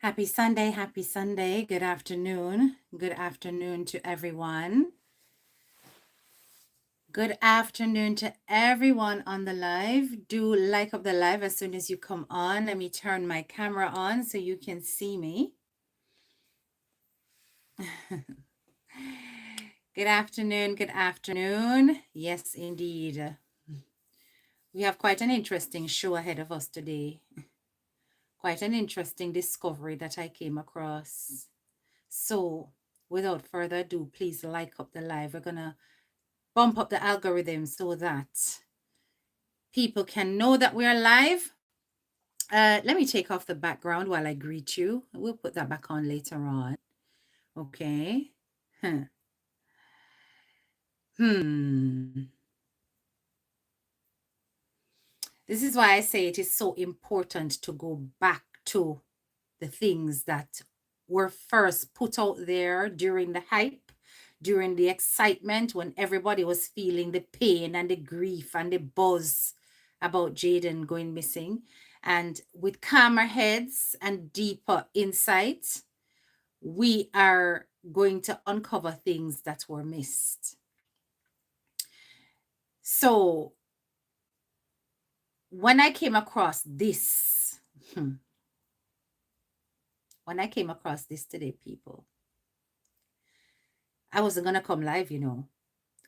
Happy Sunday, happy Sunday. Good afternoon. Good afternoon to everyone. Good afternoon to everyone on the live. Do like up the live as soon as you come on. Let me turn my camera on so you can see me. Good afternoon, good afternoon. Yes, indeed. We have quite an interesting show ahead of us today. Quite an interesting discovery that I came across. So, without further ado, please like up the live. We're going to bump up the algorithm so that people can know that we are live. Let me take off the background while I greet you. We'll put that back on later on. Okay. This is why I say it is so important to go back to the things that were first put out there during the hype, during the excitement, when everybody was feeling the pain and the grief and the buzz about Jayden going missing. And with calmer heads and deeper insight, we are going to uncover things that were missed. So when I came across this, today, people, I wasn't going to come live, you know.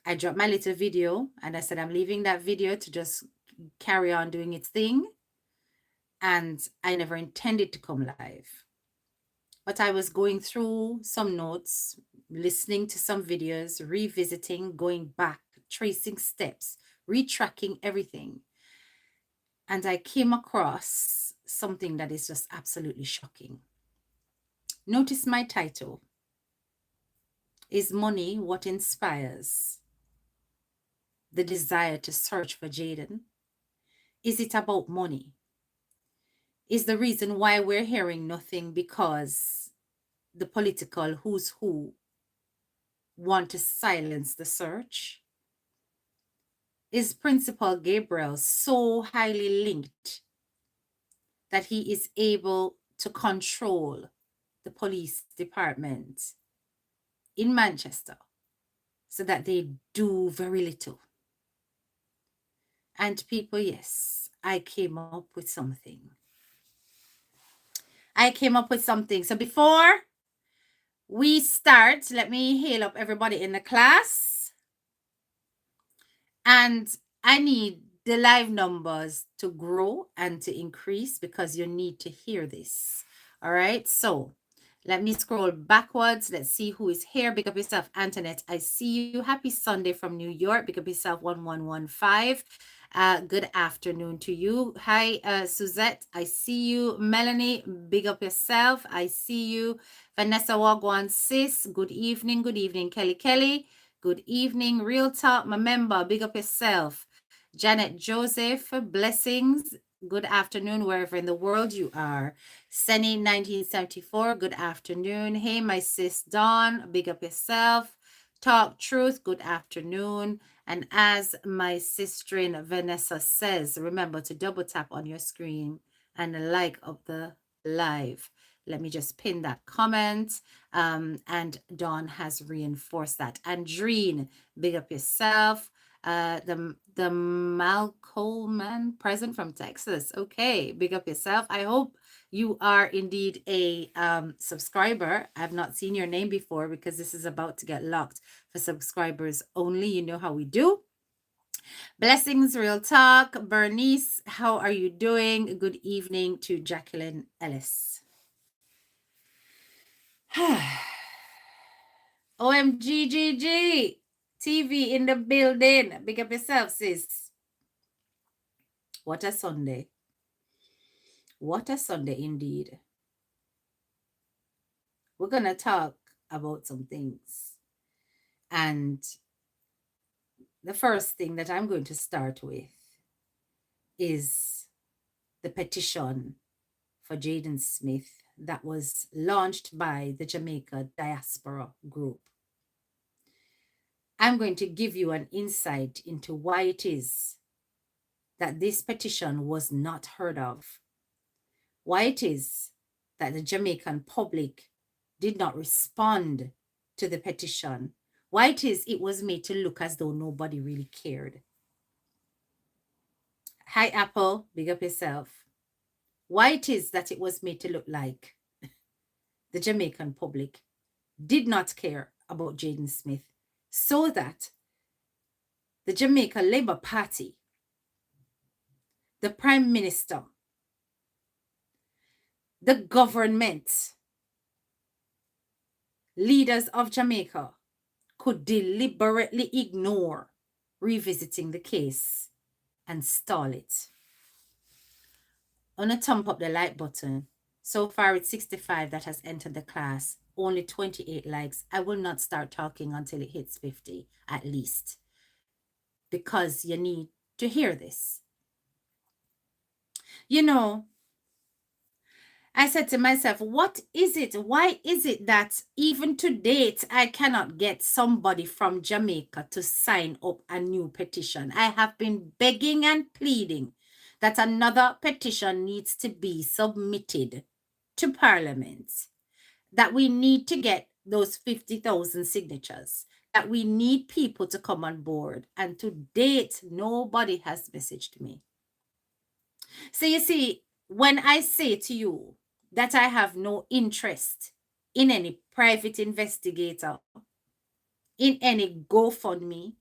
I dropped my little video and I said, I'm leaving that video to just carry on doing its thing. And I never intended to come live. But I was going through some notes, listening to some videos, revisiting, going back, tracing steps, retracking everything. And I came across something that is just absolutely shocking. Notice my title. Is money what inspires the desire to search for Jayden? Is it about money? Is the reason why we're hearing nothing because the political who's who want to silence the search? Is Principal Gabriel so highly linked that he is able to control the police department in Manchester so that they do very little? And people, yes, I came up with something. So before we start, let me hail up everybody in the class. And I need the live numbers to grow and to increase because you need to hear this. All right. So let me scroll backwards. Let's see who is here. Big up yourself, Antoinette. I see you. Happy Sunday from New York. Big up yourself, 1115. Good afternoon to you. Hi, Suzette. I see you. Melanie, big up yourself. I see you. Vanessa Wagwan, sis. Good evening. Good evening, Kelly. Good evening. Real Talk, my member. Big up yourself. Janet Joseph, blessings. Good afternoon, wherever in the world you are. Senny 1974, good afternoon. Hey, my sis Dawn, big up yourself. Talk Truth, good afternoon. And as my sister Vanessa says, remember to double tap on your screen and like up the live. Let me just pin that comment. And Dawn has reinforced that. Andreen, big up yourself. The Malcolm present from Texas. Okay, big up yourself. I hope you are indeed a subscriber. I've not seen your name before because this is about to get locked for subscribers only. You know how we do. Blessings, Real Talk. Bernice, how are you doing? Good evening to Jacqueline Ellis. OMGGG. TV in the building. Big up yourself, sis. What a Sunday. What a Sunday indeed. We're going to talk about some things. And the first thing that I'm going to start with is the petition for Jayden Smith that was launched by the Jamaica Diaspora Group. I'm going to give you an insight into why it is that this petition was not heard of, why it is that the Jamaican public did not respond to the petition, why it was made to look as though nobody really cared. Hi, Apple, big up yourself. Why that it was made to look like the Jamaican public did not care about Jayden Smith, so that the Jamaica Labour Party, the Prime Minister, the government, leaders of Jamaica could deliberately ignore revisiting the case and stall it. I'm going to thump up the like button. So far it's 65 that has entered the class, only 28 likes. I will not start talking until it hits 50 at least, because you need to hear this. You know, I said to myself, what is it? Why is it that even to date, I cannot get somebody from Jamaica to sign up a new petition? I have been begging and pleading that another petition needs to be submitted to Parliament, that we need to get those 50,000 signatures, that we need people to come on board. And to date, nobody has messaged me. So you see, when I say to you that I have no interest in any private investigator, in any GoFundMe,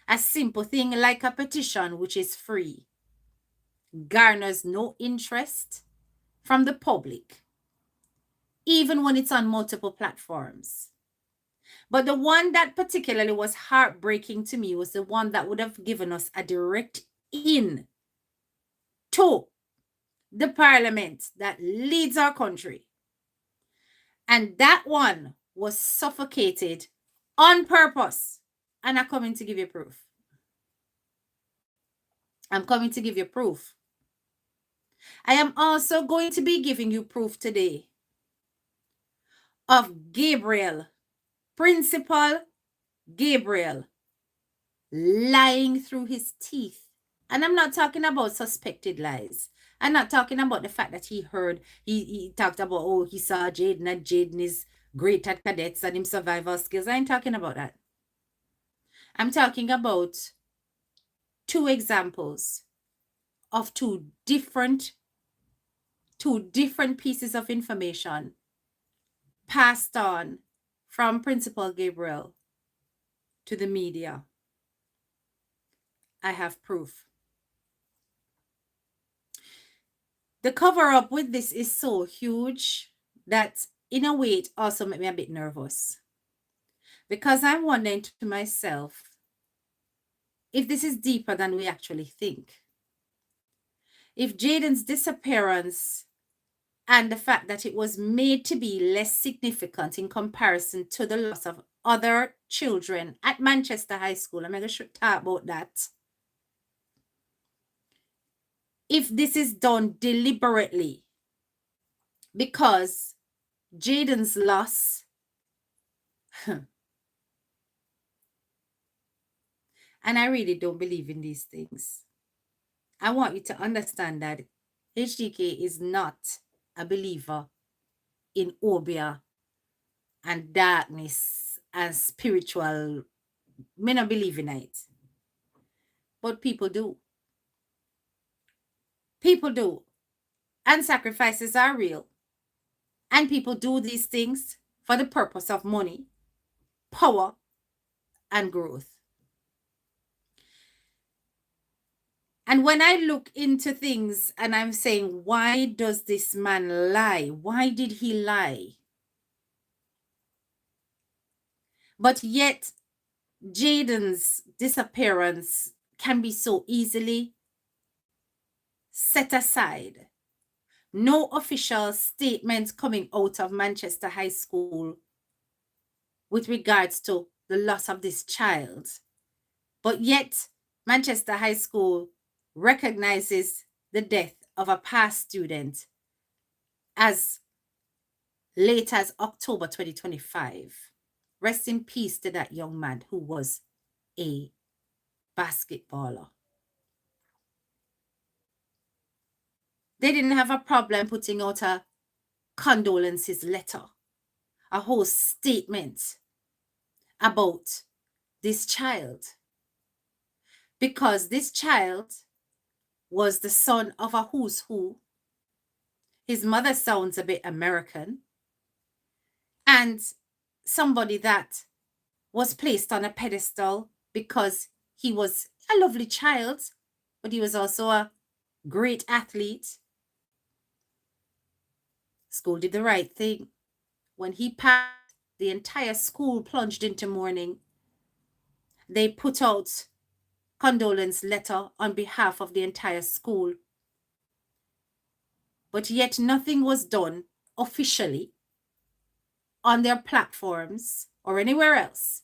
a simple thing like a petition, which is free, garners no interest from the public, even when it's on multiple platforms. But the one that particularly was heartbreaking to me was the one that would have given us a direct in to the Parliament that leads our country. And that one was suffocated on purpose. And I'm coming to give you proof. I'm coming to give you proof. I am also going to be giving you proof today of Gabriel, Principal Gabriel, lying through his teeth. And I'm not talking about suspected lies. I'm not talking about the fact that he heard, he talked about, oh, he saw Jayden and Jayden is great at cadets and him survival skills. I ain't talking about that. I'm talking about two examples of two different pieces of information passed on from Principal Gabriel to the media. I have proof. The cover-up with this is so huge that in a way it also made me a bit nervous, because I'm wondering to myself if this is deeper than we actually think. If Jayden's disappearance and the fact that it was made to be less significant in comparison to the loss of other children at Manchester High School, I'm going to talk about that. If this is done deliberately, because Jayden's loss, and I really don't believe in these things. I want you to understand that HDK is not a believer in obia and darkness and spiritual. Me not believe in it. But people do. People do. And sacrifices are real. And people do these things for the purpose of money, power, and growth. And when I look into things and I'm saying, why does this man lie? Why did he lie? But yet, Jayden's disappearance can be so easily set aside. No official statement coming out of Manchester High School with regards to the loss of this child. But yet, Manchester High School recognizes the death of a past student as late as October 2025. Rest in peace to that young man who was a basketballer. They didn't have a problem putting out a condolences letter, a whole statement about this child, because this child was the son of a who's who. His mother sounds a bit American, and somebody that was placed on a pedestal because he was a lovely child, but he was also a great athlete. School did the right thing. When he passed, the entire school plunged into mourning. They put out condolence letter on behalf of the entire school. But yet nothing was done officially on their platforms or anywhere else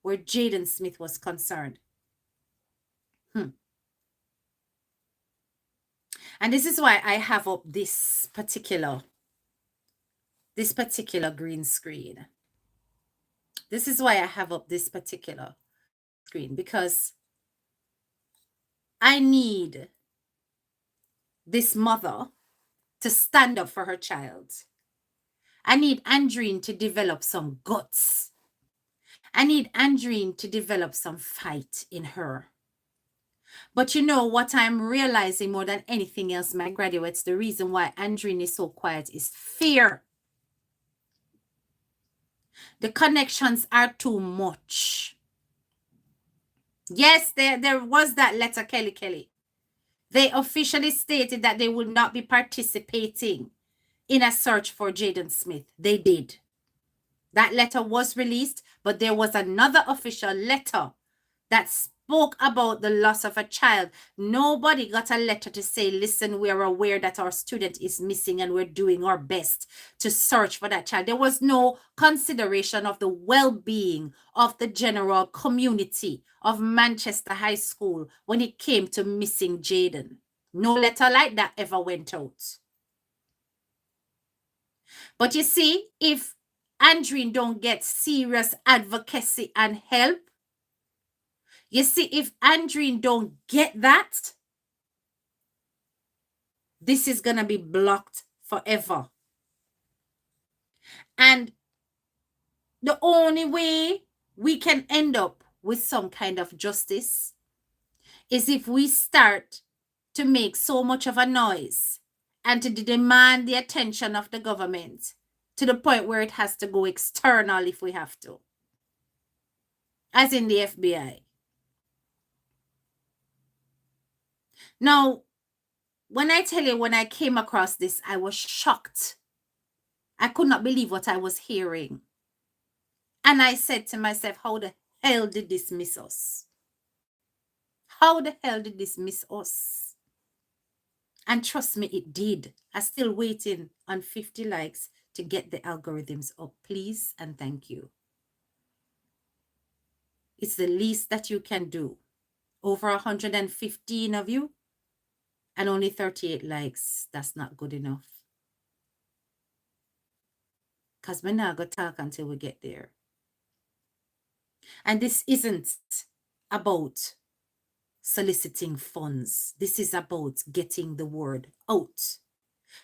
where Jayden Smith was concerned. And this is why I have up this particular green screen. This is why I have up this particular screen, because I need this mother to stand up for her child. I need Andreen to develop some guts. I need Andreen to develop some fight in her. But you know what I'm realizing more than anything else, my graduates, the reason why Andreen is so quiet is fear. The connections are too much. Yes, there was that letter, Kelly. They officially stated that they would not be participating in a search for Jayden Smith. They did. That letter was released, but there was another official letter that spoke about the loss of a child. Nobody got a letter to say, listen, we're aware that our student is missing and we're doing our best to search for that child. There was no consideration of the well-being of the general community of Manchester High School when it came to missing Jayden. No letter like that ever went out. But you see, if Andreen don't get serious advocacy and help, you see, if Andreen don't get that, this is going to be blocked forever. And the only way we can end up with some kind of justice is if we start to make so much of a noise and to demand the attention of the government to the point where it has to go external if we have to, as in the FBI. Now, when I tell you, when I came across this, I was shocked. I could not believe what I was hearing. And I said to myself, how the hell did this miss us? How the hell did this miss us? And trust me, it did. I'm still waiting on 50 likes to get the algorithms up. Please and thank you. It's the least that you can do. Over 115 of you and only 38 likes. That's not good enough. Because we're not going to talk until we get there. And this isn't about soliciting funds. This is about getting the word out.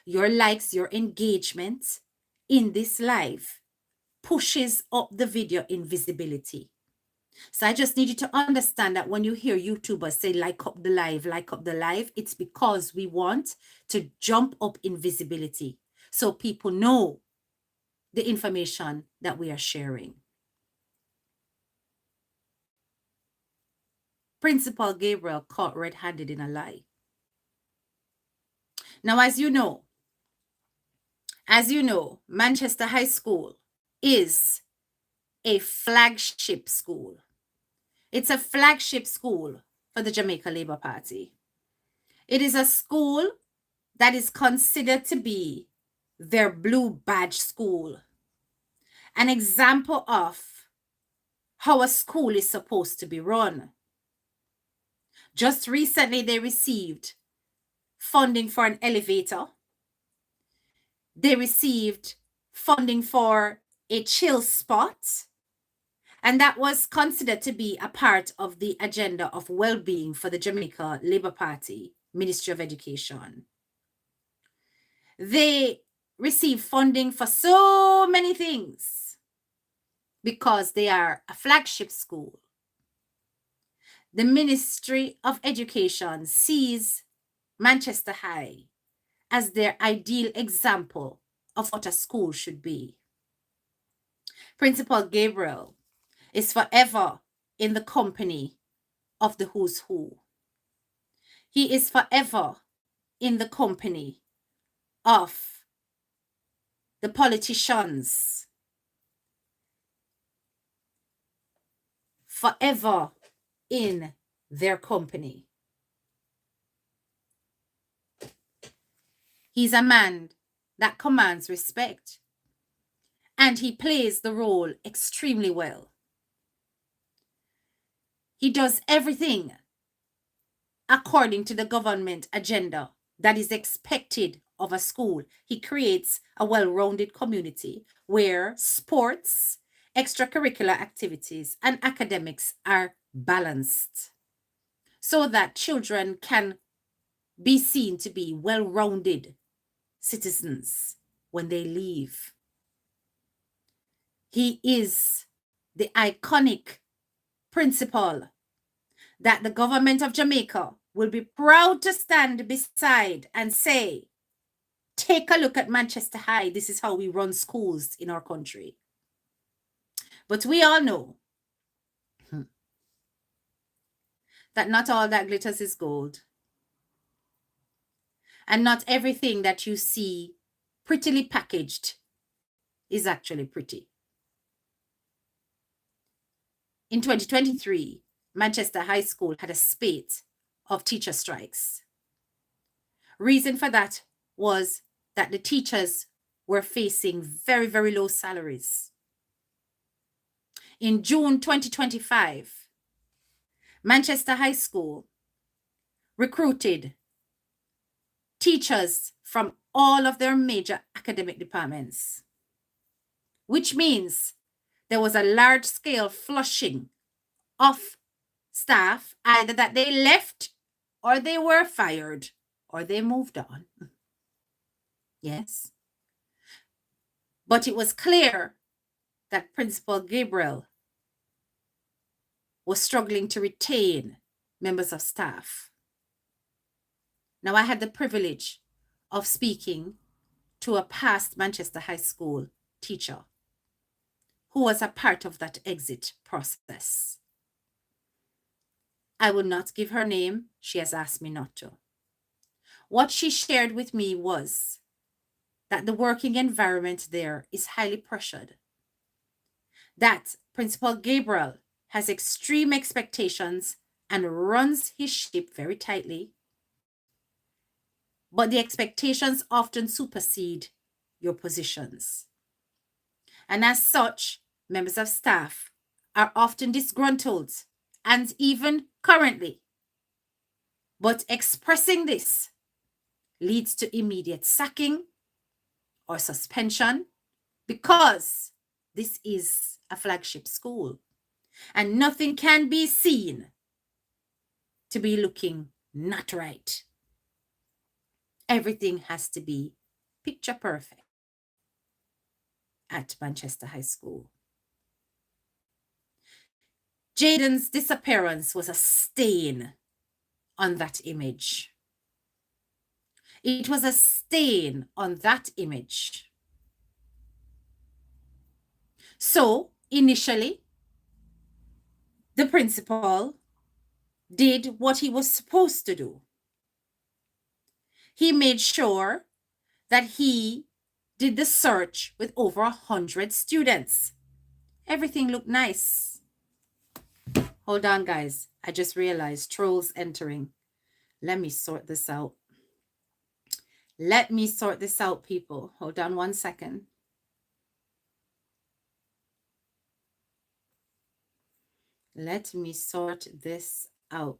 Your likes, your engagement in this live pushes up the video in visibility. So I just need you to understand that when you hear YouTubers say like up the live, it's because we want to jump up in visibility so people know the information that we are sharing. Principal Gabriel caught red-handed in a lie. Now, as you know, Manchester High School is a flagship school. It's a flagship school for the Jamaica Labour Party. It is a school that is considered to be their blue badge school. An example of how a school is supposed to be run. Just recently, they received funding for an elevator. They received funding for a chill spot. And that was considered to be a part of the agenda of well-being for the Jamaica Labour Party, Ministry of Education. They receive funding for so many things because they are a flagship school. The Ministry of Education sees Manchester High as their ideal example of what a school should be. Principal Gabriel is forever in the company of the who's who. He is forever in the company of the politicians, forever in their company. He's a man that commands respect, and he plays the role extremely well. He does everything according to the government agenda that is expected of a school. He creates a well-rounded community where sports, extracurricular activities, and academics are balanced so that children can be seen to be well-rounded citizens when they leave. He is the iconic principal that the government of Jamaica will be proud to stand beside and say, take a look at Manchester High. This is how we run schools in our country. But we all know that not all that glitters is gold. And not everything that you see prettily packaged is actually pretty. In 2023, Manchester High School had a spate of teacher strikes. Reason for that was that the teachers were facing very, very low salaries. In June 2025, Manchester High School recruited teachers from all of their major academic departments, which means there was a large-scale flushing of staff, either that they left or they were fired or they moved on. Yes. But it was clear that Principal Gabriel was struggling to retain members of staff. Now, I had the privilege of speaking to a past Manchester High School teacher who was a part of that exit process. I will not give her name. She has asked me not to. What she shared with me was that the working environment there is highly pressured, that Principal Gabriel has extreme expectations and runs his ship very tightly, but the expectations often supersede your positions. And as such, members of staff are often disgruntled, and even currently. But expressing this leads to immediate sacking or suspension because this is a flagship school and nothing can be seen to be looking not right. Everything has to be picture perfect at Manchester High School. Jayden's disappearance was a stain on that image. It was a stain on that image. So initially, the principal did what he was supposed to do. He made sure that he did the search with over 100 students. Everything looked nice. Hold on, guys. I just realized trolls entering. Let me sort this out. Let me sort this out, people. Hold on 1 second. Let me sort this out.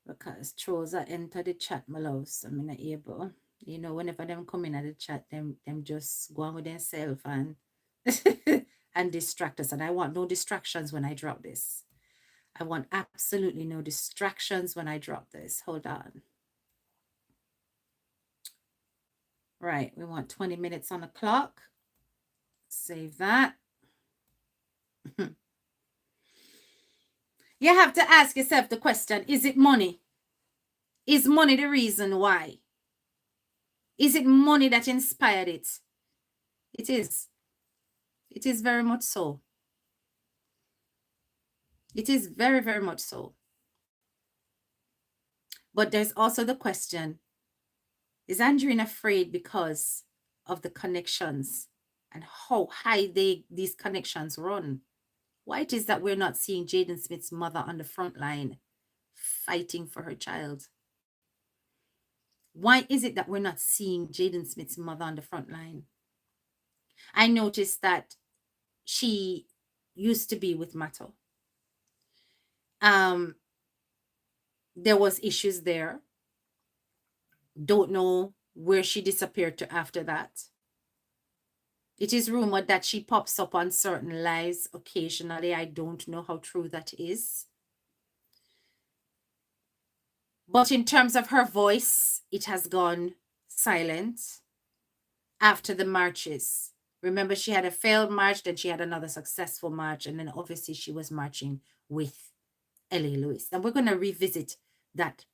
Because trolls are enter the chat, my loves. I'm not able. You know, whenever them come in at the chat, them just go on with themselves and and distract us. And I want no distractions when I drop this. I want absolutely no distractions when I drop this. Hold on. Right, we want 20 minutes on the clock. Save that. You have to ask yourself the question, is it money? Is money the reason why? Is it money that inspired it? It is. It is very much so. It is very, very much so. But there's also the question, is Andrine afraid because of the connections and how high these connections run? Why it is that we're not seeing Jayden Smith's mother on the front line fighting for her child? Why is it that we're not seeing Jayden Smith's mother on the front line? I noticed that she used to be with Matto. There was issues there. Don't know where she disappeared to after that. It is rumored that she pops up on certain lives occasionally. I don't know how true that is. But in terms of her voice, it has gone silent after the marches. Remember, she had a failed march, then she had another successful march, and then obviously she was marching with L.A. Lewis. And we're going to revisit that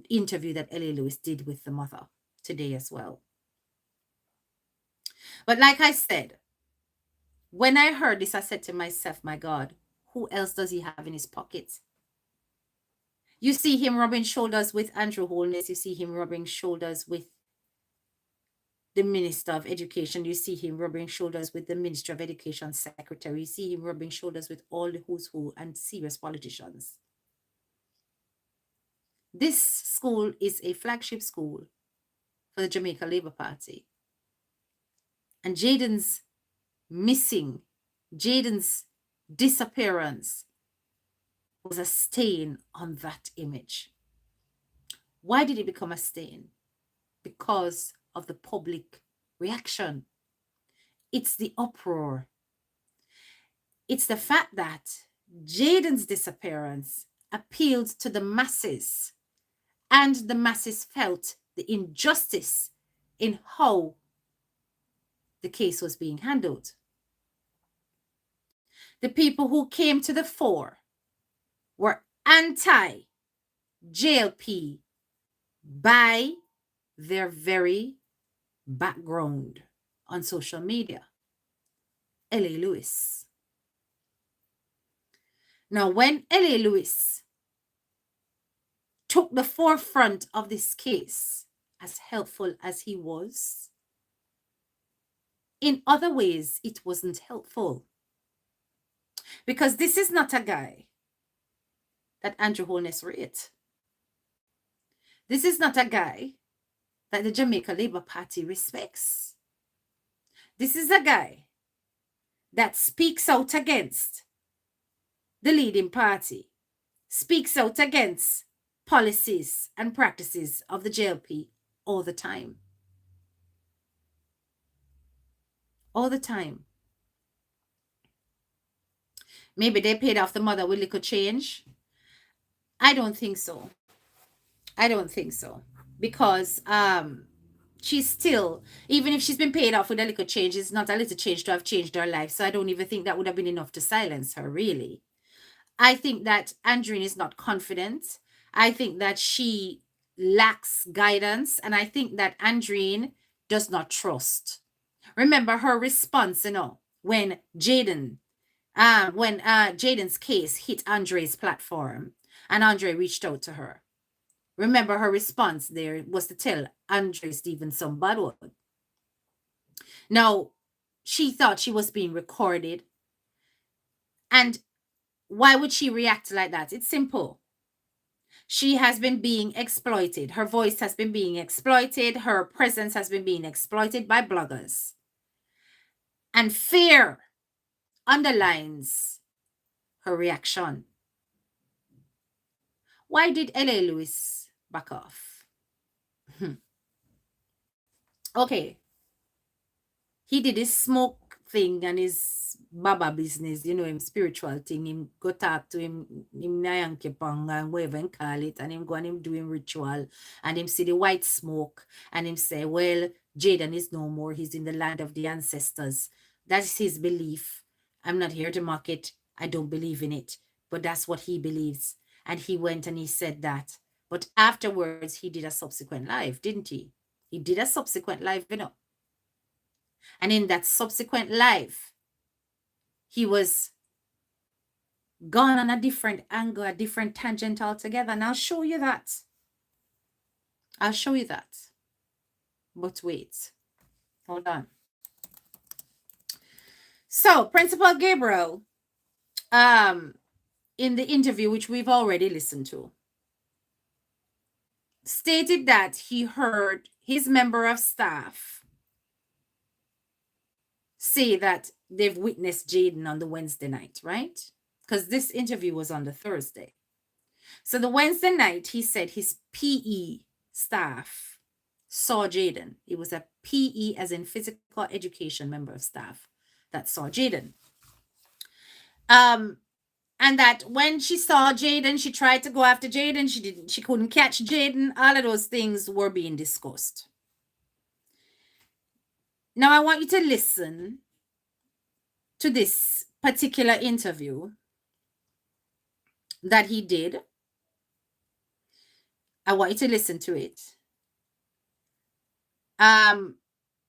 interview that L.A. Lewis did with the mother today as well. But like I said, when I heard this, I said to myself, my God, who else does he have in his pocket? You see him rubbing shoulders with Andrew Holness. You see him rubbing shoulders with the Minister of Education. You see him rubbing shoulders with the Minister of Education Secretary. You see him rubbing shoulders with all the who's who and serious politicians. This school is a flagship school for the Jamaica Labour Party. And Jayden's missing, Jayden's disappearance was a stain on that image. Why did it become a stain? Because of the public reaction. It's the uproar. It's the fact that Jayden's disappearance appealed to the masses, and the masses felt the injustice in how the case was being handled. The people who came to the fore were anti-JLP by their very background on social media. L.A. Lewis. Now, when L.A. Lewis took the forefront of this case, as helpful as he was, in other ways, it wasn't helpful. Because this is not a guy that Andrew Holness rate. This is not a guy that the Jamaica Labour Party respects. This is a guy that speaks out against the leading party, speaks out against policies and practices of the JLP all the time. All the time. Maybe they paid off the mother with little change. I don't think so. I don't think so. Because she's still, even if she's been paid off with a little change, it's not a little change to have changed her life. So I don't even think that would have been enough to silence her, really. I think that Andrine is not confident. I think that she lacks guidance. And I think that Andrine does not trust. Remember her response, when Jayden, when Jayden's case hit Andre's platform and Andre reached out to her. Remember her response there was to tell Andre Stevenson bad word. Now, she thought she was being recorded. And why would she react like that? It's simple. She has been being exploited. Her voice has been being exploited. Her presence has been being exploited by bloggers. And fear underlines her reaction. Why did L.A. Lewis back off? Okay. He did his smoke thing and his baba business, him spiritual thing. Him go talk to him Nyankepang and whatever call it, and him go and him do him ritual, and him see the white smoke, and him say, well, Jayden is no more. He's in the land of the ancestors. That's his belief. I'm not here to mock it. I don't believe in it. But that's what he believes. And he went and he said that. But afterwards, he did a subsequent live, didn't he? He did a subsequent live, And in that subsequent live, he was gone on a different angle, a different tangent altogether. And I'll show you that. I'll show you that. But wait, hold on. So Principal Gabriel, in the interview, which we've already listened to, stated that he heard his member of staff say that they've witnessed Jayden on the Wednesday night, right? Because this interview was on the Thursday. So the Wednesday night, he said his PE staff saw Jayden. It was a PE, as in physical education member of staff, that saw Jayden. And that when she saw Jayden, she tried to go after Jayden. She couldn't catch Jayden. All of those things were being discussed. Now I want you to listen to this particular interview that he did. I want you to listen to it. And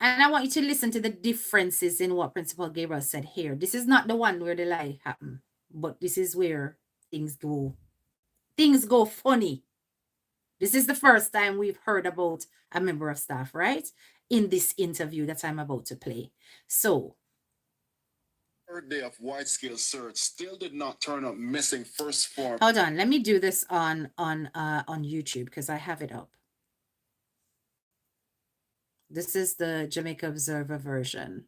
I want you to listen to the differences in what Principal Gabriel said here. This is not the one where the lie happened, but this is where things go funny. This is the first time we've heard about a member of staff, right? In this interview that I'm about to play. So, third day of wide-scale search still did not turn up missing first form. Hold on, let me do this on YouTube because I have it up. This is the Jamaica Observer version.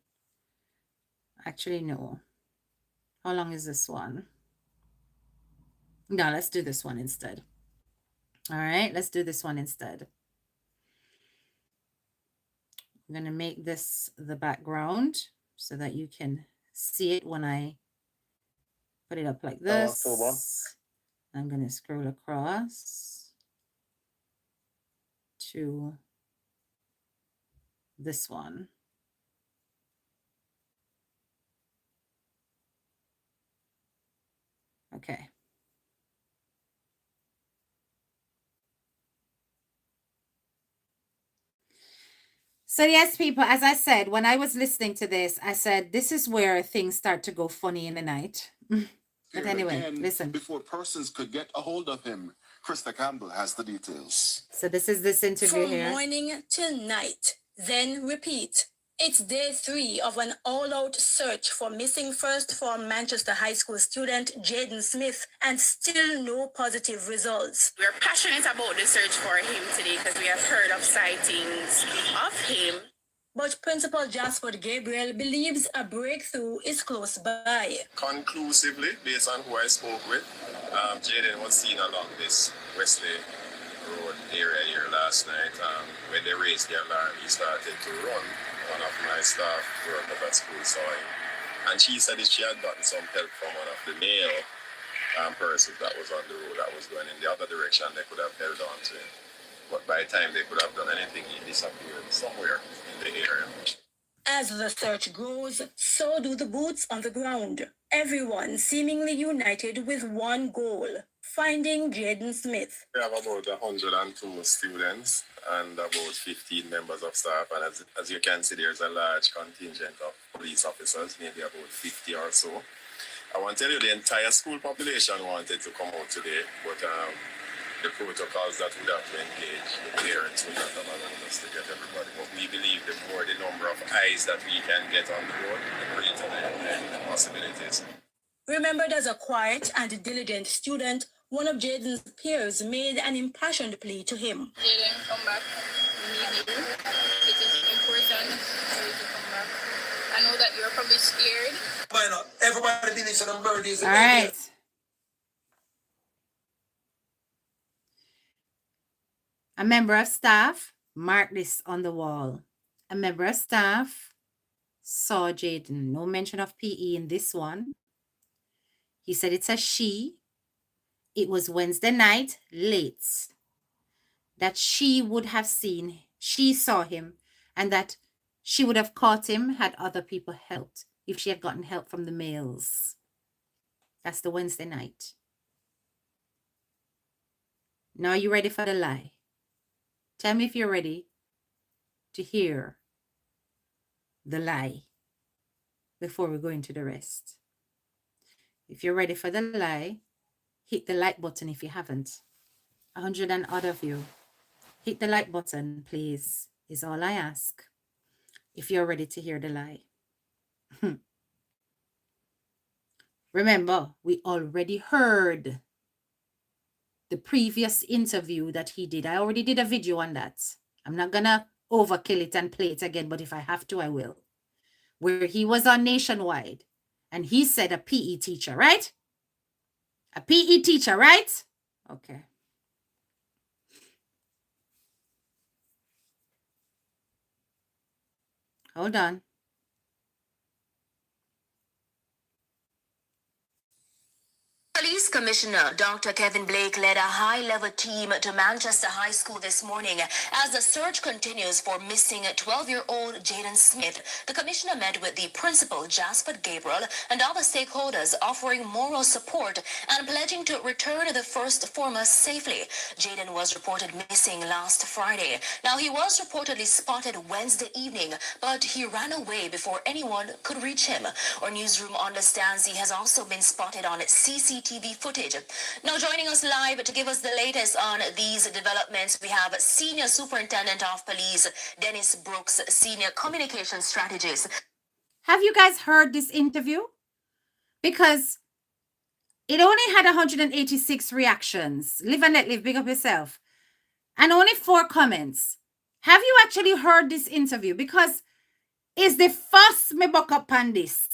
Actually, no. How long is this one? No, let's do this one instead. All right, let's do this one instead. I'm going to make this the background so that you can see it when I put it up like this. I'm going to scroll across to this one. Okay. So yes, people, as I said, when I was listening to this, I said, this is where things start to go funny in the night. But anyway, Again, listen. Before persons could get a hold of him, Krista Campbell has the details. So this is this interview From here. morning till night, then repeat. It's day 3 of an all-out search for missing first form Manchester High School student Jayden Smith, and still no positive results. We're passionate about the search for him today because we have heard of sightings of him. But Principal Jasper Gabriel believes a breakthrough is close by. Conclusively, based on who I spoke with, Jayden was seen along this Wesley Road area here last night. When they raised the alarm, he started to run. One of my staff worked at school saw him. And she said that she had gotten some help from one of the male persons that was on the road that was going in the other direction. They could have held on to him. But by the time they could have done anything, he disappeared somewhere in the area. As the search grows, so do the boots on the ground. Everyone seemingly united with one goal: finding Jayden Smith. We have about 102 students and about 15 members of staff. And as you can see, there's a large contingent of police officers, maybe about 50 or so. I want to tell you, the entire school population wanted to come out today, but the protocols that would have to engage the parents would not have allowed us to get everybody. But we believe the more the number of eyes that we can get on the road, the greater the possibilities. Remembered as a quiet and diligent student, one of Jayden's peers made an impassioned plea to him. Jayden, come back. We need you. It is important for you to come back. I know that you're probably scared. Why not? Everybody believes in them birdies. All right. A member of staff, mark this on the wall. A member of staff saw Jayden. No mention of PE in this one. He said it's a she. It was Wednesday night, late, that she would have seen, she saw him and that she would have caught him had other people helped, if she had gotten help from the males. That's the Wednesday night. Now, are you ready for the lie? Tell me if you're ready to hear the lie before we go into the rest. If you're ready for the lie, hit the like button if you haven't. 100 and odd of you. Hit the like button, please, is all I ask. If you're ready to hear the lie. Remember, we already heard the previous interview that he did. I already did a video on that. I'm not gonna overkill it and play it again, but if I have to, I will. Where he was on Nationwide and he said a PE teacher, right? A PE teacher, right? Okay. Hold on. Police Commissioner Dr. Kevin Blake led a high-level team to Manchester High School this morning as the search continues for missing 12-year-old Jayden Smith. The commissioner met with the principal, Jasper Gabriel, and other stakeholders offering moral support and pledging to return the first former safely. Jayden was reported missing last Friday. Now, he was reportedly spotted Wednesday evening, but he ran away before anyone could reach him. Our newsroom understands he has also been spotted on CCTV footage. Now, joining us live to give us the latest on these developments, we have Senior Superintendent of Police, Dennis Brooks, Senior Communication Strategist. Have you guys heard this interview? Because it only had 186 reactions. Live and let live, big up yourself. And only 4 comments. Have you actually heard this interview? Because it's the first me buck up on this.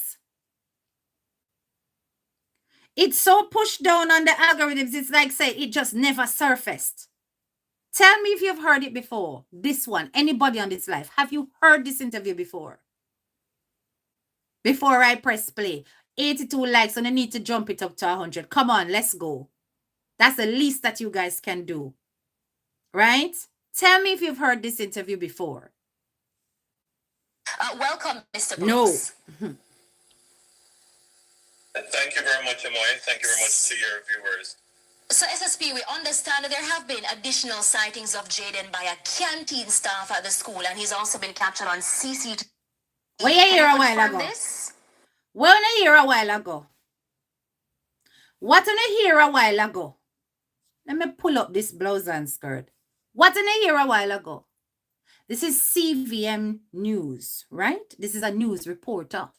It's so pushed down on the algorithms, it's like, say, it just never surfaced. Tell me if you've heard it before. This one, anybody on this live, have you heard this interview before? Before I press play. 82 likes, and I need to jump it up to 100. Come on, let's go. That's the least that you guys can do. Right? Tell me if you've heard this interview before. Welcome, Mr. Brooks. No. Thank you very much, Amoy. Thank you very much to your viewers. So, SSP, we understand that there have been additional sightings of Jayden by a canteen staff at the school, and he's also been captured on CCTV. Were you here a while ago? Were you here a while ago? What did you hear a while ago? Let me pull up this blouse and skirt. What did you hear a while ago? This is CVM News, right? This is a news reporter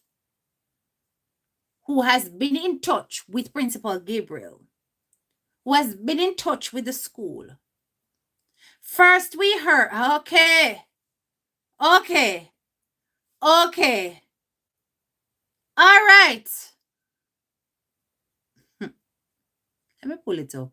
who has been in touch with Principal Gabriel, who has been in touch with the school. First we heard, okay. All right. Let me pull it up.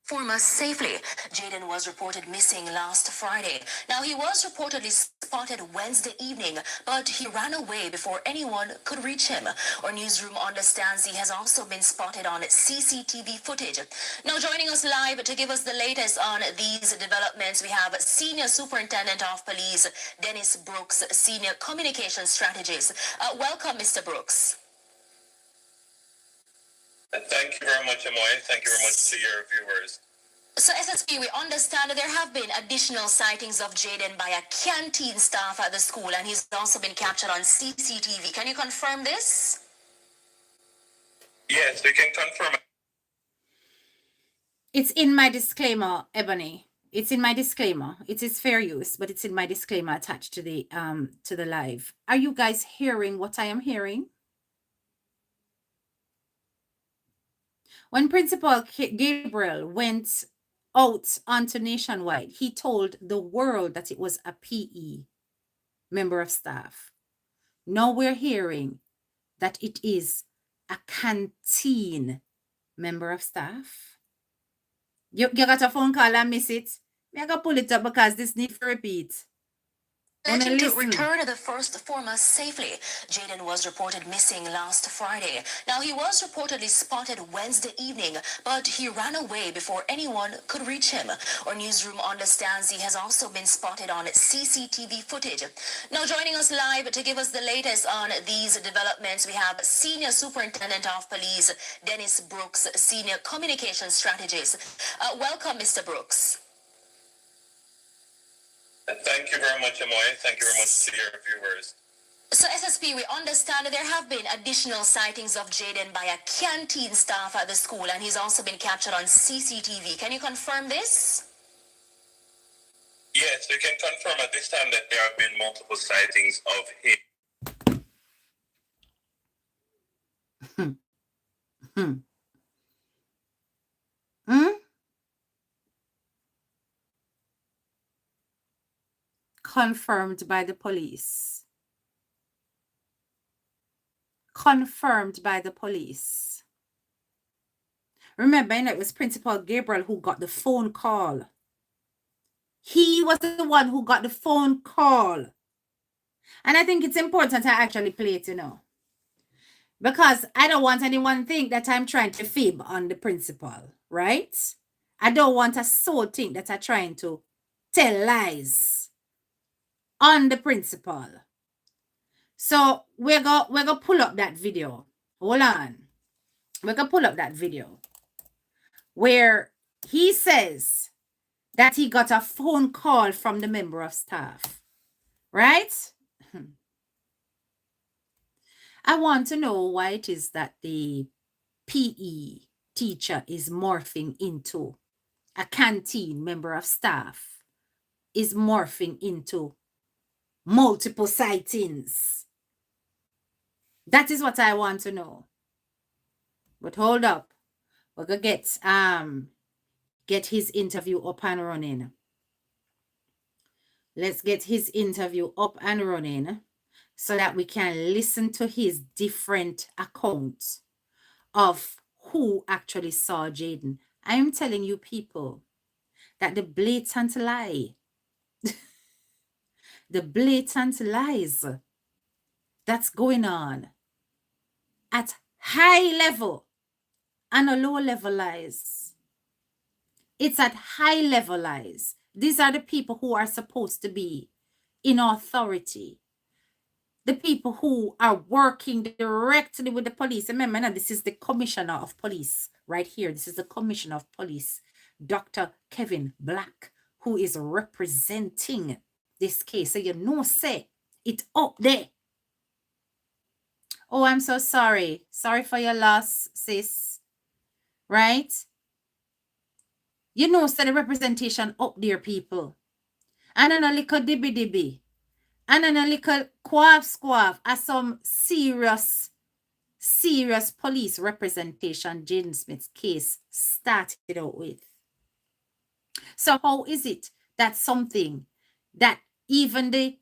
Former safely. Jayden was reported missing last Friday. Now, he was reportedly spotted Wednesday evening, but he ran away before anyone could reach him. Our newsroom understands he has also been spotted on CCTV footage. Now, joining us live to give us the latest on these developments, we have Senior Superintendent of Police, Dennis Brooks, Senior Communication Strategist. Welcome, Mr. Brooks. Thank you very much, Amoy. Thank you very much to your viewers. So, SSP, we understand that there have been additional sightings of Jayden by a canteen staff at the school, and he's also been captured on CCTV. Can you confirm this? Yes, we can confirm. It's in my disclaimer, Ebony. It's in my disclaimer. It is fair use, but it's in my disclaimer attached to the live. Are you guys hearing what I am hearing? When Principal Gabriel went out onto Nationwide, he told the world that it was a PE member of staff. Now we're hearing that it is a canteen member of staff. You got a phone call and miss it? I gotta pull it up because this needs to repeat. Alleging to listen. return the first former safely. Jayden was reported missing last Friday. Now, he was reportedly spotted Wednesday evening, but he ran away before anyone could reach him. Our newsroom understands he has also been spotted on CCTV footage. Now, joining us live to give us the latest on these developments, we have Senior Superintendent of Police Dennis Brooks, Senior Communication Strategist. Welcome, Mr. Brooks. Thank you very much, Amoy. Thank you very much to your viewers. So, SSP, we understand that there have been additional sightings of Jayden by a canteen staff at the school, and he's also been captured on CCTV. Can you confirm this? Yes, we can confirm at this time that there have been multiple sightings of him. Confirmed by the police. Confirmed by the police. Remember, it was Principal Gabriel who got the phone call. He was the one who got the phone call. And I think it's important I actually play it, because I don't want anyone to think that I'm trying to fib on the principal, right? I don't want a soul think that I'm trying to tell lies on the principal. So we're gonna pull up that video. Hold on. We're gonna pull up that video where he says that he got a phone call from the member of staff, right? I want to know why it is that the PE teacher is morphing into a canteen member of staff, is morphing into multiple sightings. That is what I want to know. But hold up. We're going to get his interview up and running. Let's get his interview up and running so that we can listen to his different accounts of who actually saw Jayden. I am telling you people that the blatant lie, the blatant lies that's going on at high level and a low level lies. It's at high level lies. These are the people who are supposed to be in authority. The people who are working directly with the police. Remember, now, this is the commissioner of police right here. This is the commissioner of police, Dr. Kevin Black, who is representing this case. So say it up there. Oh, I'm so sorry. Sorry for your loss, sis. Right? Say the representation up there, people. And then a little dibby. And then a little squaff as some serious police representation Jayden Smith's case started out with. So how is it that something that even the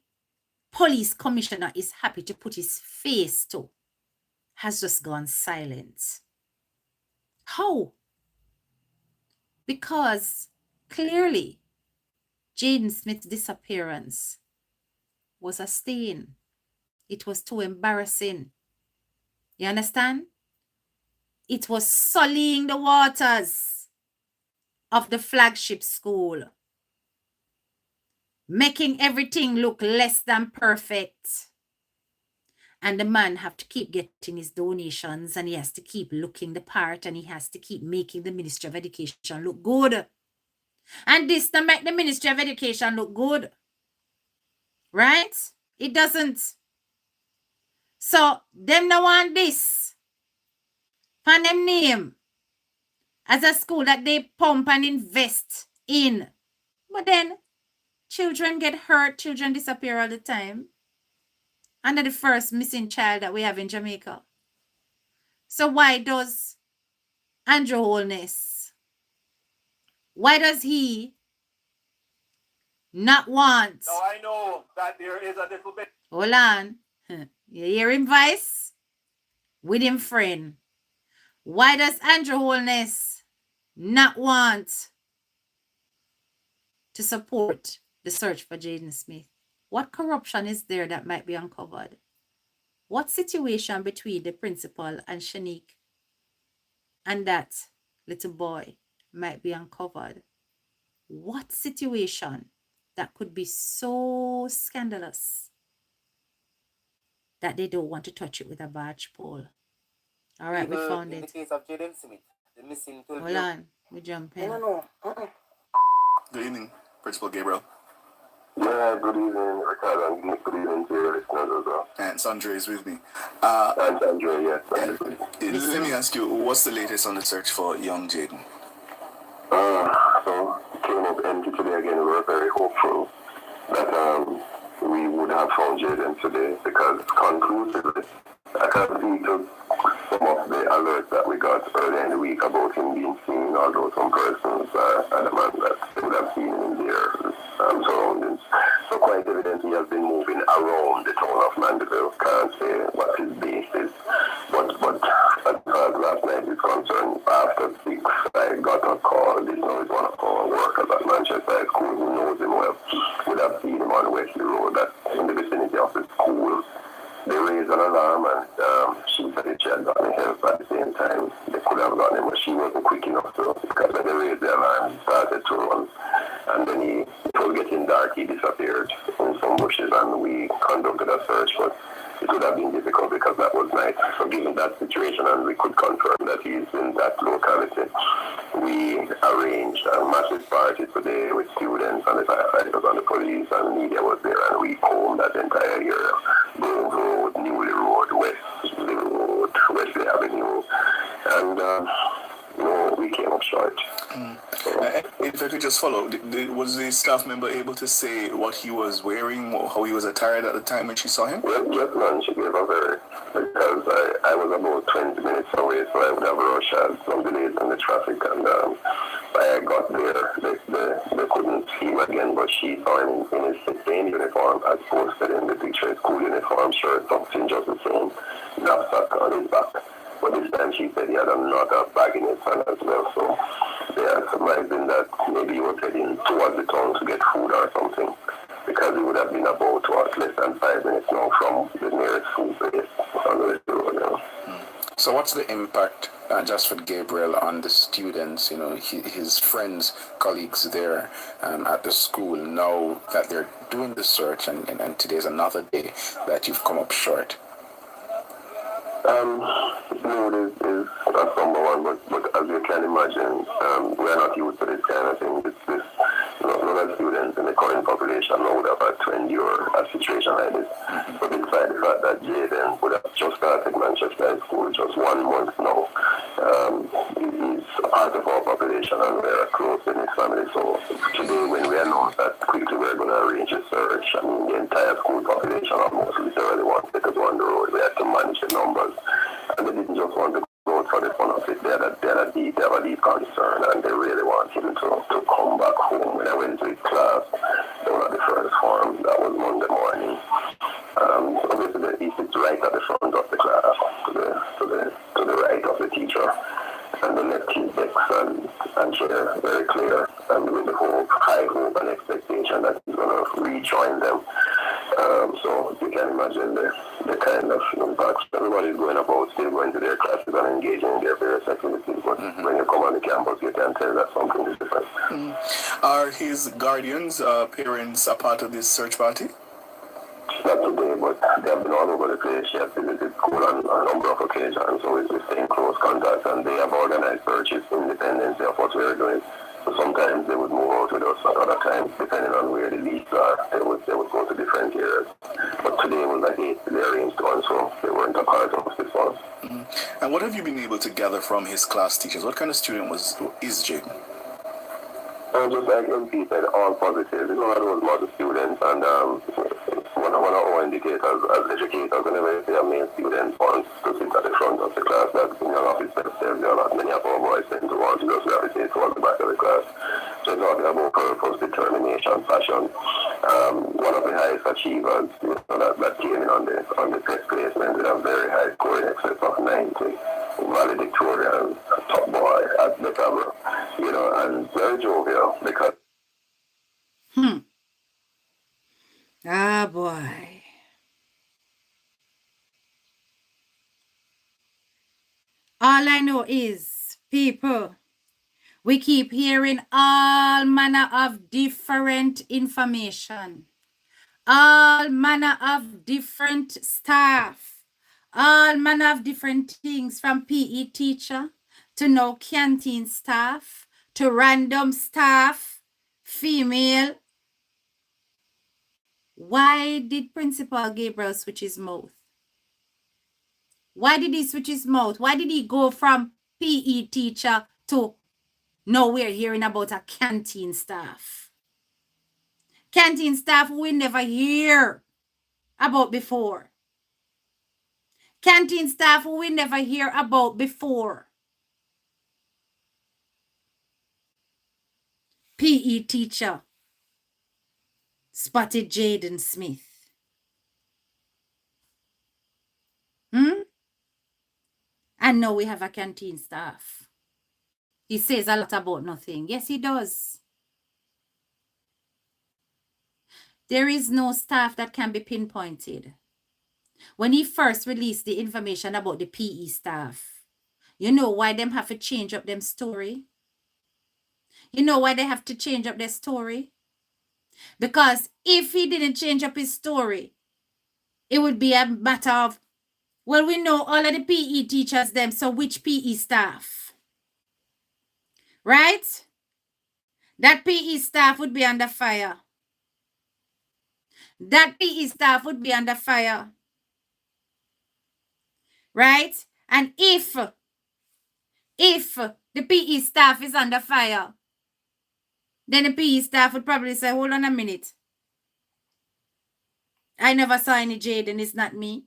police commissioner is happy to put his face to has just gone silent? How? Because clearly Jayden Smith's disappearance was a stain. It was too embarrassing. You understand? It was sullying the waters of the flagship school, making everything look less than perfect. And the man have to keep getting his donations, and he has to keep looking the part, and he has to keep making the Ministry of Education look good. And this to make the Ministry of Education look good. Right? It doesn't. So, them no want this. Pan them name as a school that they pump and invest in. But then, children get hurt, children disappear all the time. And they're the first missing child that we have in Jamaica. So why does Andrew Holness, why does he not want? Now I know that there is a little bit. Hold on. You hear him, Vice? With him friend. Why does Andrew Holness not want to support the search for Jayden Smith? What corruption is there that might be uncovered? What situation between the principal and Shanique and that little boy might be uncovered? What situation that could be so scandalous that they don't want to touch it with a barge pole? All right, we found in it. the case of Jayden Smith, the missing 12 Hold on, we jump in. No. Good evening, Principal Gabriel. Yeah, good evening, Ricardo, and good evening to your listeners as well. And Sandra is with me. And Andrea, yes. Let me ask you, what's the latest on the search for young Jayden? So, came up empty today again. We were very hopeful that we would have found Jayden today because conclusively, I can see to some of the alerts that we got earlier in the week about him being seen, although some persons adamant that they would have seen him in their surroundings. So quite evident he has been moving around the town of Mandeville. Can't say what his base is. But as far as last night is concerned, after 6, I got a call. This now is one of our workers at Manchester High School who knows him well. Would have seen him on Wesley Road, that in the vicinity of the school. They raised an alarm and she said that she had gotten help at the same time. They could have gotten him, but she wasn't quick enough to, because when they raised the alarm, he started to run. And then it was getting dark, he disappeared in some bushes and we conducted a search, but it would have been difficult because that was night. So given that situation, and we could confirm that he's in that locality, we arranged a massive party today with students and the firefighters and the police and the media was there, and we combed that entire area. Grove Road, Newley Road, Wesley Road, Wesley Avenue, and we came up short. If I could just follow, was the staff member able to say what he was wearing, or how he was attired at the time when she saw him? Yes, man, she gave a very, because I was about 20 minutes away, so I would have rushed had some delays in the traffic, and I got there, they couldn't see him again, but she saw him in his same uniform as posted in the picture, school uniform, shirt, something just the same, knapsack on his back. But this time she said he had another bag in his hand as well, so they are surmising that maybe he was heading towards the town to get food or something, because it would have been about less than 5 minutes now from the nearest food place on the road now. So what's the impact, just for Gabriel, on the students, his friends, colleagues there at the school, now that they're doing the search and today's another day that you've come up short? Mood is not number one, but as you can imagine, we're not used to this kind of thing. This none of students in the current population would have had to endure a situation like this. But despite the fact that Jayden would have just started Manchester High School just 1 month now, he's a part of our population and we're close in his family. So today when we announced that quickly we're going to arrange a search, the entire school population almost literally wanted to go on the road. We had to manage the numbers. And they didn't just want to go out for the fun of it. They have a deep concern, and they really want him to come back home. When I went to his class, they were at the first form. That was Monday morning. So basically, he sits right at the front of the class, to the right of the teacher. And the left his desk and chair very clear, and with the high hope and expectation that he's going to rejoin them. So you can imagine the kind of impacts. Everybody's going about, still going to their classes and engaging in their various activities, but when you come on the campus, you can tell that something is different. Are his guardians, parents, a part of this search party? Not today, but they have been all over the place. She has visited school on a number of occasions, so we stay in close contact, and they have organized searches independently of what we are doing. So sometimes they would move out with us, at other times, depending on where the leads are, they would go to different areas. But today was like they arranged one, so they weren't a part of this one. And what have you been able to gather from his class teachers? What kind of student is Jayden? Just like MP said, all positive. Those model students, and one of our indicators as educators, whenever they are male students wants to sit at the front of the class, that in your office themselves, there are not many of our boys tend to want to just gravitate towards the back of the class. So talking about purpose, determination, passion. One of the highest achievers, that came in on the test placement with a very high score in excess of 90. Valedictorian, top boy at the camera, and very jovial because. boy. All I know is, people, we keep hearing all manner of different information, all manner of different staff, all manner of different things, from PE teacher to no canteen staff to random staff, female. Why did Principal Gabriel switch his mouth? Why did he switch his mouth? Why did he go from PE teacher to now we're hearing about a canteen staff? Canteen staff we never hear about before. Canteen staff we never hear about before. PE teacher spotted Jayden Smith. And now we have a canteen staff. He says a lot about nothing. Yes, he does. There is no staff that can be pinpointed. When he first released the information about the PE staff, you know why them have to change up them story? You know why they have to change up their story? Because if he didn't change up his story, it would be a matter of, well, we know all of the PE teachers them, so which PE staff? Right? That PE staff would be under fire. That PE staff would be under fire. Right? And if the PE staff is under fire, then the PE staff would probably say, hold on a minute. I never saw any Jayden, it's not me.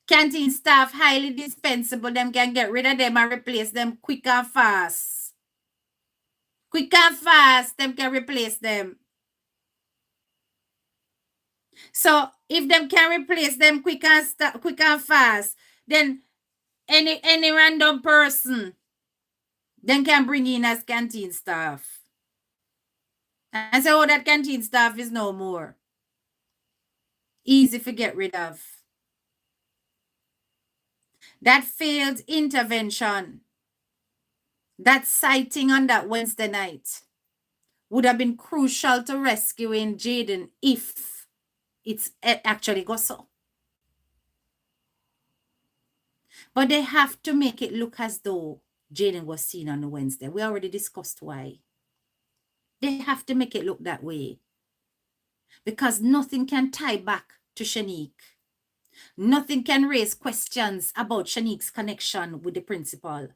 Canteen staff, highly dispensable. Them can get rid of them and replace them quick and fast. Quick and fast, them can replace them. So if them can replace them quick and fast, then any random person then can bring in as canteen staff. And say, oh, that canteen staff is no more. Easy to get rid of. That failed intervention, that sighting on that Wednesday night would have been crucial to rescuing Jayden if it's actually goes so. But they have to make it look as though Jayden was seen on the Wednesday. We already discussed why. They have to make it look that way. Because nothing can tie back to Shanique. Nothing can raise questions about Shanique's connection with the principal.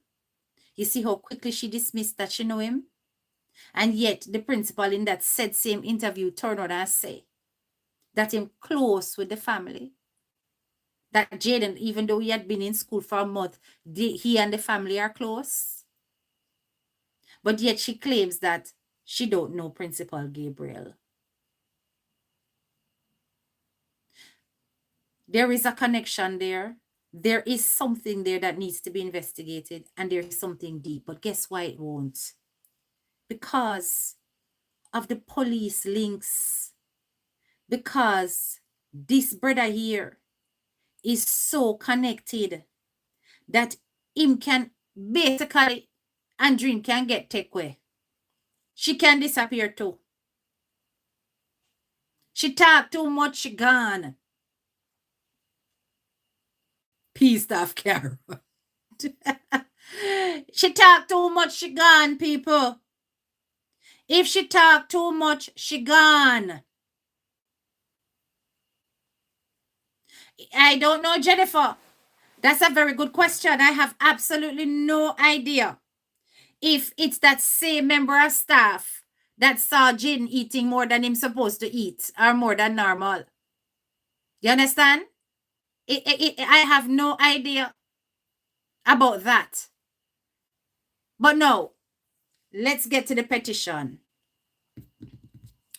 You see how quickly she dismissed that she know him? And yet the principal in that said same interview turned around and say that him close with the family. That Jayden, even though he had been in school for a month, he and the family are close. But yet she claims that she don't know Principal Gabriel. There is a connection there. There is something there that needs to be investigated, and there's something deep. But guess why it won't? Because of the police links. Because this brother here is so connected that him can basically, Andreen can get take away. She can disappear too. She talk too much, she gone. Peace staff Carol. She talk too much, she gone, people. If she talk too much, she gone. I don't know, Jennifer. That's a very good question. I have absolutely no idea if it's that same member of staff that saw Jayden eating more than him supposed to eat or more than normal. You understand? I have no idea about that. But no, let's get to the petition.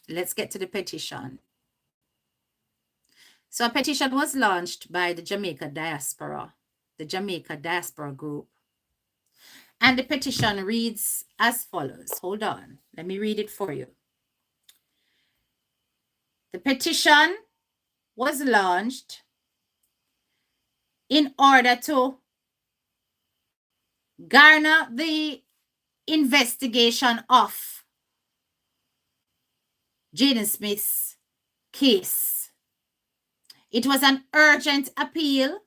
Let's get to the petition. So a petition was launched by the Jamaica Diaspora Group. And the petition reads as follows. Hold on. Let me read it for you. The petition was launched in order to garner the investigation of Jayden Smith's case. It was an urgent appeal,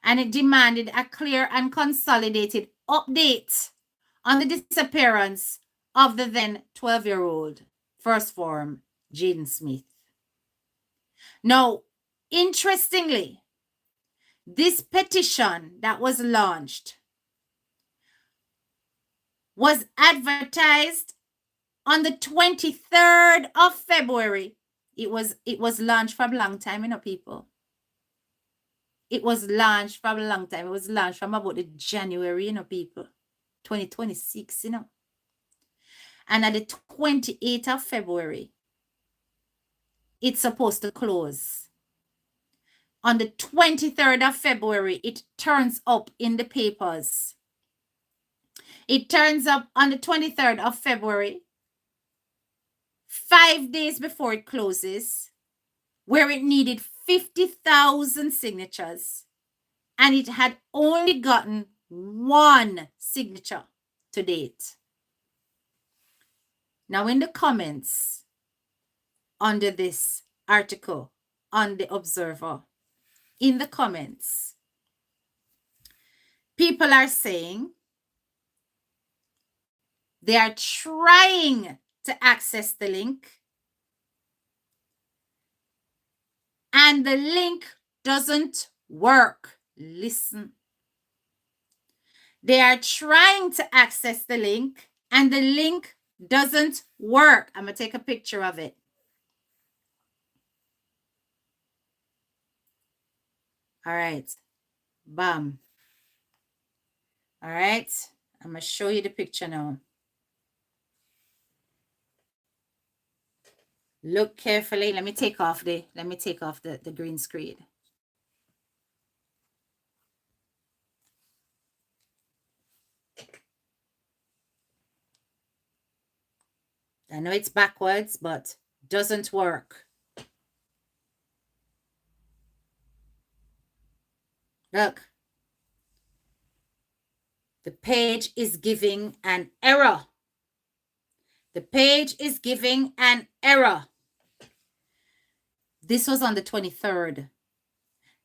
and it demanded a clear and consolidated update on the disappearance of the then 12-year-old first form Jayden Smith. Now, interestingly, this petition that was launched was advertised on the 23rd of February. It was launched from a long time, people. It was launched from a long time. It was launched from about the January, people. 2026, And at the 28th of February, it's supposed to close. On the 23rd of February, it turns up in the papers. It turns up on the 23rd of February, 5 days before it closes, where it needed 50,000 signatures, and it had only gotten one signature to date. Now, in the comments under this article on the Observer, in the comments, people are saying they are trying to access the link, and the link doesn't work. Listen. They are trying to access the link, and the link doesn't work. I'm going to take a picture of it. All right. Bam. All right. I'm going to show you the picture now. Look carefully. Let me take off the green screen. I know it's backwards, but doesn't work. Look. The page is giving an error. The page is giving an error. This was on the 23rd.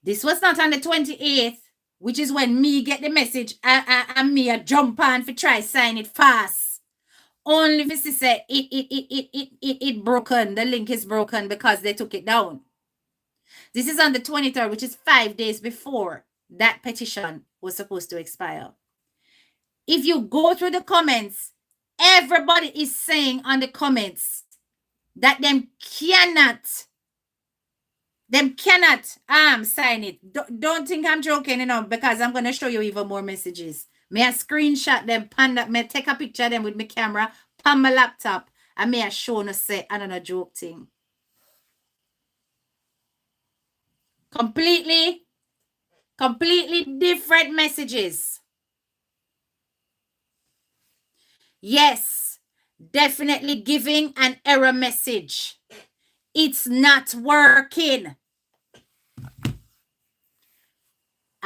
This was not on the 28th, which is when me get the message and me a jump on for try sign it fast. Only if she say it broken. The link is broken because they took it down. This is on the 23rd, which is 5 days before that petition was supposed to expire. If you go through the comments, everybody is saying on the comments that them cannot sign it. Don't think I'm joking, because I'm going to show you even more messages. May I screenshot them, may I take a picture of them with my camera, pan my laptop, and may I show no say, I don't know, joke thing. Completely different messages. Yes, definitely giving an error message. It's not working.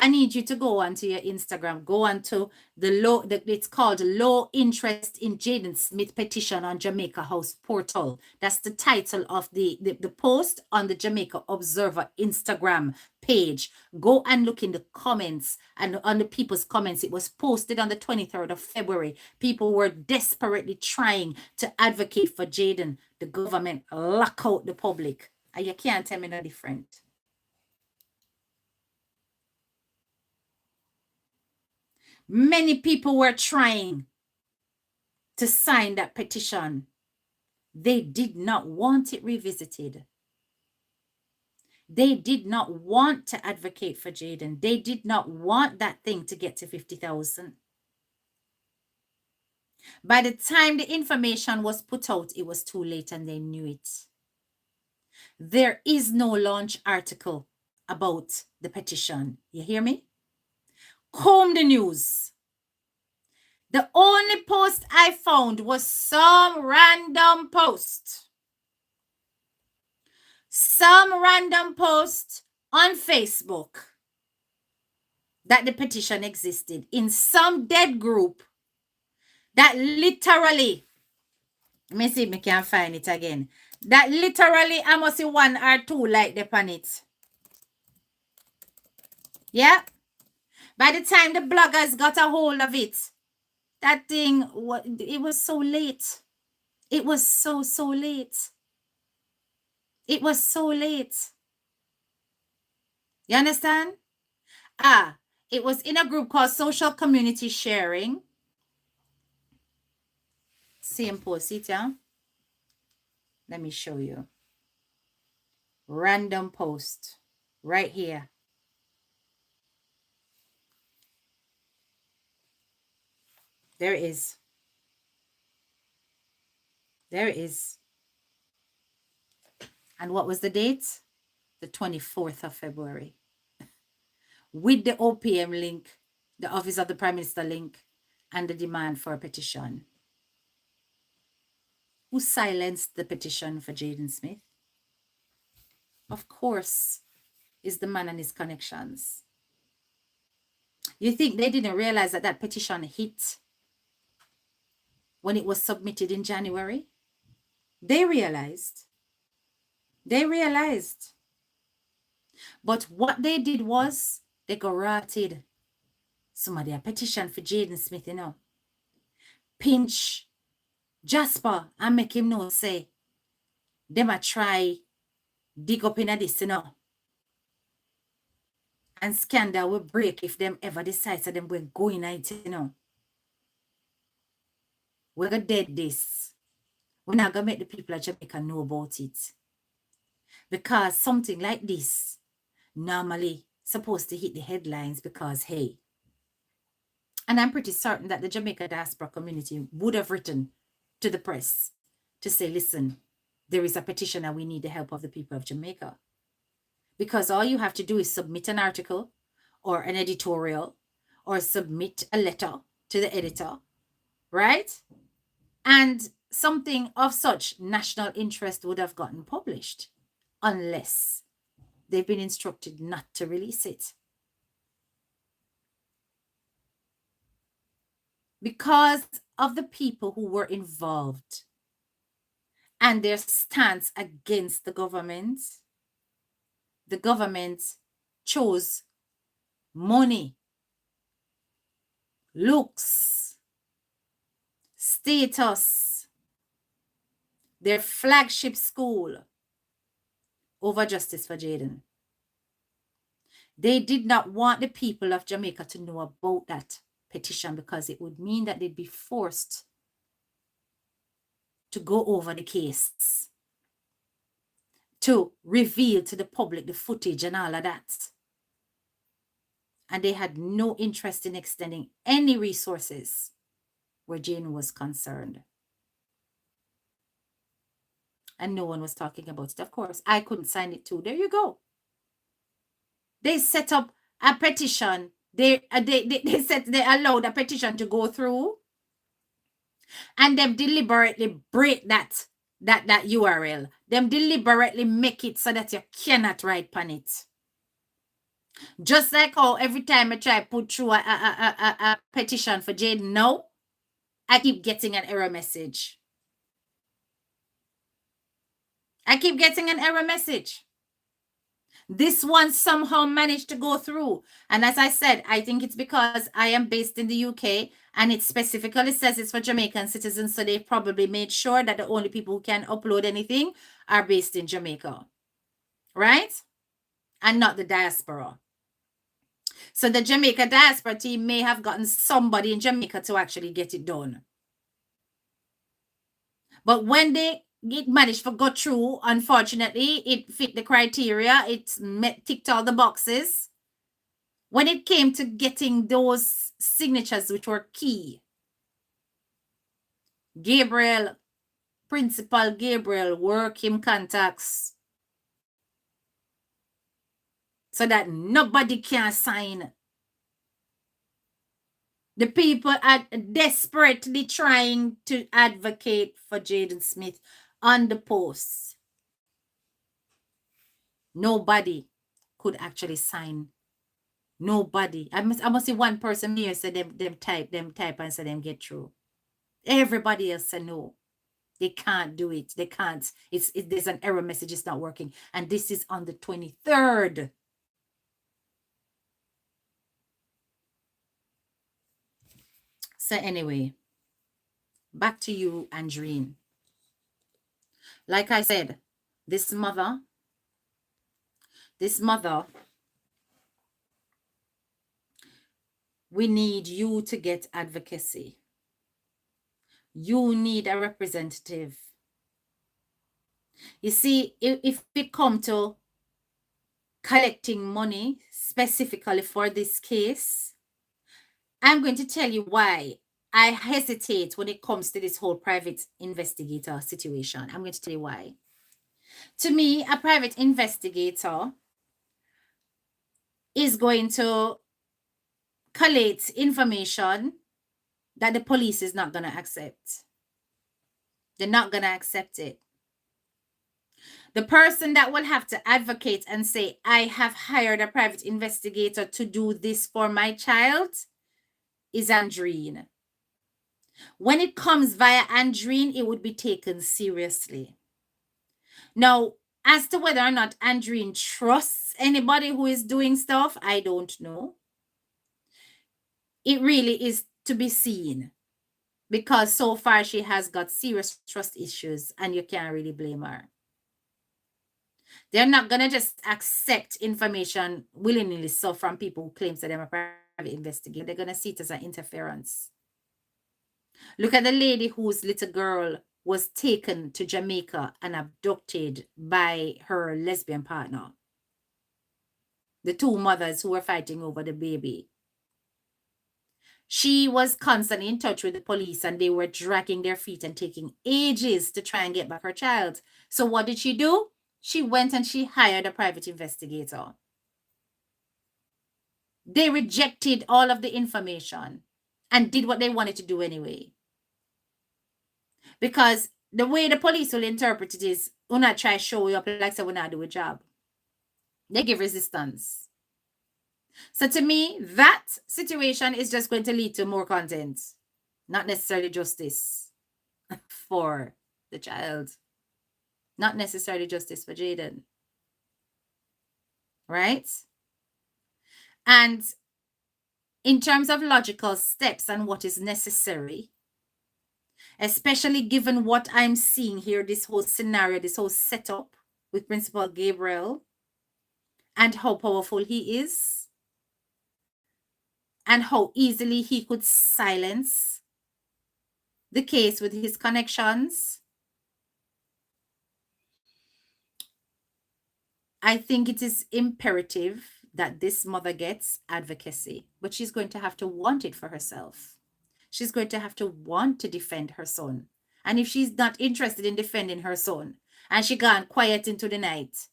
I need you to go onto your Instagram. Go onto it's called Low Interest in Jayden Smith Petition on Jamaica House Portal. That's the title of the post on the Jamaica Observer Instagram page. Go and look in the comments, and on the people's comments. It was posted on the 23rd of February. People were desperately trying to advocate for Jayden. The government lock out the public. And you can't tell me no different. Many people were trying to sign that petition. They did not want it revisited. They did not want to advocate for Jayden. They did not want that thing to get to 50,000. By the time the information was put out, it was too late and they knew it. There is no launch article about the petition. You hear me? Comb the news. The only post I found was some random post some random post on Facebook that the petition existed in some dead group that literally, let me see if I can find it again, that literally I must see 1 or 2 like the on it. Yeah. By the time the bloggers got a hold of it, that thing, it was so late. It was so late. It was so late. You understand? It was in a group called Social Community Sharing. Same post it, yeah? Let me show you. Random post right here. There it is. There it is. And what was the date? The 24th of February. With the OPM link, the Office of the Prime Minister link, and the demand for a petition. Who silenced the petition for Jayden Smith? Of course, is the man and his connections. You think they didn't realize that that petition hit when it was submitted in January? They realized. They realized. But what they did was they garroted somebody a petition for Jayden Smith, you know. Pinch Jasper and make him know, say, them a try dig up in this, you know. And scandal will break if them ever decide that them will go in it, you know. We're gonna dead this. We're not gonna make the people of Jamaica know about it. Because something like this normally supposed to hit the headlines because, hey, and I'm pretty certain that the Jamaica diaspora community would have written to the press to say, listen, there is a petition and we need the help of the people of Jamaica. Because all you have to do is submit an article or an editorial or submit a letter to the editor, right? And something of such national interest would have gotten published unless they've been instructed not to release it. Because of the people who were involved and their stance against the government chose money, looks, status, their flagship school over justice for Jayden. They did not want the people of Jamaica to know about that petition because it would mean that they'd be forced to go over the case, to reveal to the public the footage and all of that. And they had no interest in extending any resources where Jayden was concerned. And no one was talking about it. Of course, I couldn't sign it too. There you go. They set up a petition. They allowed a petition to go through, and them deliberately break that URL. Them deliberately make it so that you cannot write on it. Just like how every time I try to put through a petition for Jayden now, I keep getting an error message. I keep getting an error message. This one somehow managed to go through. And as I said, I think it's because I am based in the UK and it specifically says it's for Jamaican citizens. So they probably made sure that the only people who can upload anything are based in Jamaica. Right? And not the diaspora. So the Jamaica diaspora team may have gotten somebody in Jamaica to actually get it done. But when it managed to go through, unfortunately, it fit the criteria. It ticked all the boxes. When it came to getting those signatures, which were key, Principal Gabriel, work him contacts so that nobody can sign. The people are desperately trying to advocate for Jayden Smith on the posts. Nobody could actually sign. Nobody. I must see one person here say them type and say them get through. Everybody else say no. They can't do it. They can't. There's an error message. It's not working. And this is on the 23rd. So anyway, back to you, Andreen. Like I said, this mother, we need you to get advocacy. You need a representative. You see, if it come to collecting money specifically for this case, I'm going to tell you why I hesitate when it comes to this whole private investigator situation. I'm going to tell you why. To me, a private investigator is going to collate information that the police is not going to accept. They're not going to accept it. The person that will have to advocate and say, I have hired a private investigator to do this for my child is Andreen. When it comes via Andreen, it would be taken seriously. Now, as to whether or not Andreen trusts anybody who is doing stuff, I don't know. It really is to be seen, because so far she has got serious trust issues and you can't really blame her. They're not going to just accept information willingly so from people who claim that they're a private investigator. They're going to see it as an interference. Look at the lady whose little girl was taken to Jamaica and abducted by her lesbian partner. The two mothers who were fighting over the baby. She was constantly in touch with the police and they were dragging their feet and taking ages to try and get back her child. So what did she do? She went and she hired a private investigator. They rejected all of the information and did what they wanted to do anyway. Because the way the police will interpret it is, we'll not try to show you up like so we're not do a job. They give resistance. So to me, that situation is just going to lead to more content, not necessarily justice for the child. Not necessarily justice for Jayden. Right? And in terms of logical steps and what is necessary, especially given what I'm seeing here, this whole scenario, this whole setup with Principal Gabriel and how powerful he is and how easily he could silence the case with his connections, I think it is imperative that this mother gets advocacy, but she's going to have to want it for herself. She's going to have to want to defend her son. And if she's not interested in defending her son and she gone quiet into the night,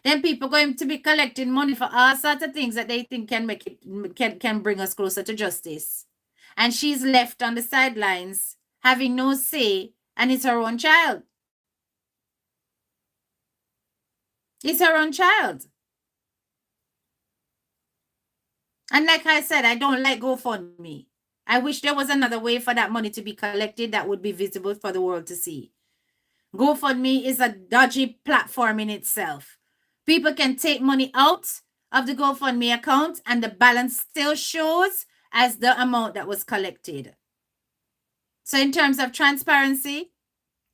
then people are going to be collecting money for all sorts of things that they think can make it can bring us closer to justice. And she's left on the sidelines having no say, and it's her own child. It's her own child. And like I said, I don't like GoFundMe. I wish there was another way for that money to be collected that would be visible for the world to see. GoFundMe is a dodgy platform in itself. People can take money out of the GoFundMe account and the balance still shows as the amount that was collected. So in terms of transparency,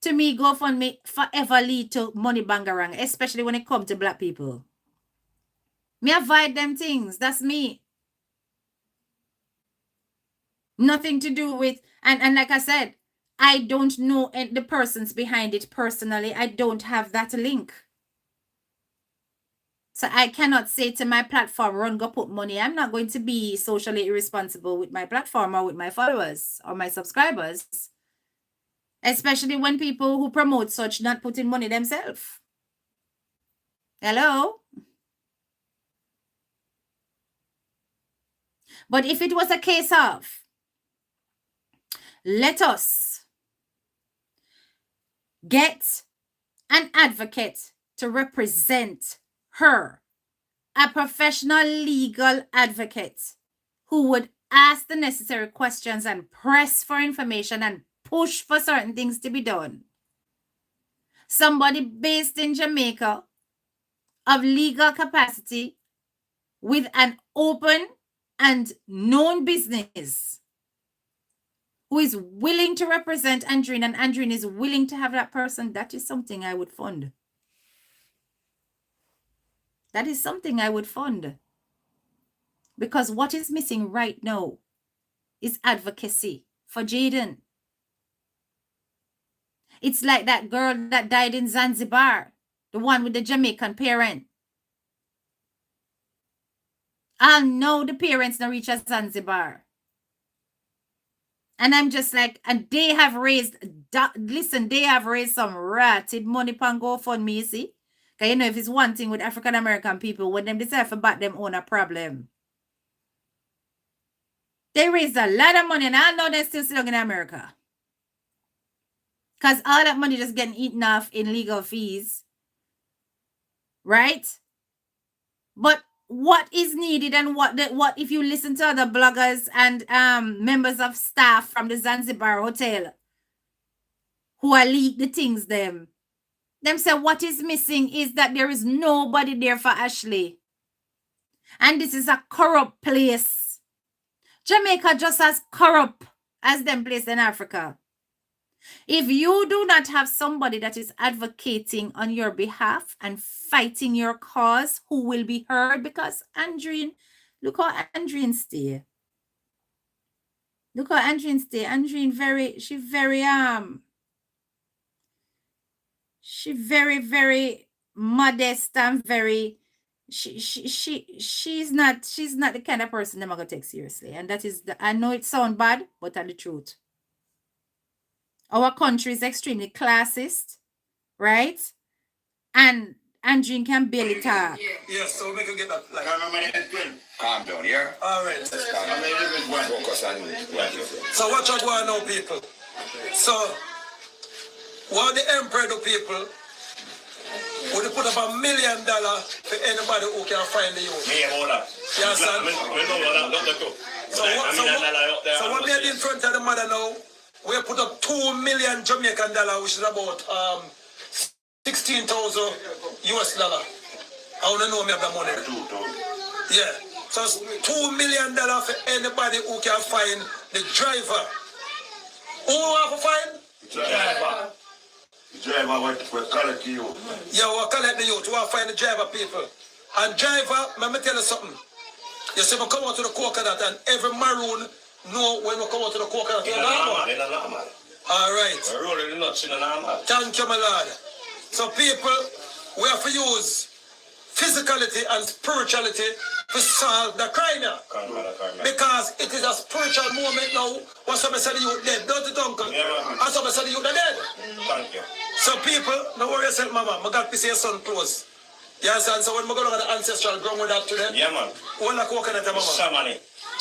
to me, GoFundMe forever lead to money bangarang, especially when it comes to black people. Me avoid them things. That's me. Nothing to do with, and like I said, I don't know the persons behind it personally. I don't have that link. So I cannot say to my platform, run, go put money. I'm not going to be socially irresponsible with my platform or with my followers or my subscribers. Especially when people who promote such not putting money themselves. Hello? But if it was a case of, let us get an advocate to represent her a professional legal advocate who would ask the necessary questions and press for information and push for certain things to be done. Somebody based in Jamaica of legal capacity with an open and known business who is willing to represent Andreen and Andreen is willing to have that person, that is something I would fund. That is something I would fund. Because what is missing right now is advocacy for Jayden. It's like that girl that died in Zanzibar, the one with the Jamaican parent. I know the parents not reach Zanzibar. And I'm just like, and they have raised, listen, they have raised some ratted money pan GoFundMe, you see? Because you know, if it's one thing with African American people, when them decide to back them own a problem. They raised a lot of money, and I know they're still sitting in America. Because all that money just getting eaten off in legal fees. Right? But what is needed and what if you listen to other bloggers and members of staff from the Zanzibar hotel who are leaked the things them say what is missing is that there is nobody there for Ashley. And this is a corrupt place. Jamaica just as corrupt as them place in Africa. If you do not have somebody that is advocating on your behalf and fighting your cause, who will be heard? Because Andreen, look how Andreen stay. Look how Andreen stay. Andreen she very modest and very she's not the kind of person I'm gonna take seriously. And that is I know it sounds bad, but that's the truth. Our country is extremely classist, right? And Andreen can barely talk. Yeah, so we can get that. Like, Calm down, yeah? all right. Focus on So what you going now, people? So, what the emperor do, people? Would you put up $1 million for anybody who can find the youth? Me, hold on. You understand? So what we are in front of the mother now, we put up $2 million Jamaican dollar, which is about 16,000 US dollar. I want to know me of the money. Yeah. So it's $2 million for anybody who can find the driver. Who have to find? Driver. The driver will collect the youth. Yeah, we'll collect the youth. We'll find the driver people. And driver, let me tell you something. You see, we come out to the coconut and every maroon know when we come out to the coconut. All right. Thank you, my lord. So people, we have to use physicality and spirituality to solve the crime. Because it is a spiritual moment now when somebody said you dead, don't it, uncle? And somebody said you dead. Thank you. So people, don't worry yourself, mama. I got to see your son close. You understand? So when we go to the ancestral ground with that to them, yeah, man. all the coconut, mama. Shamani.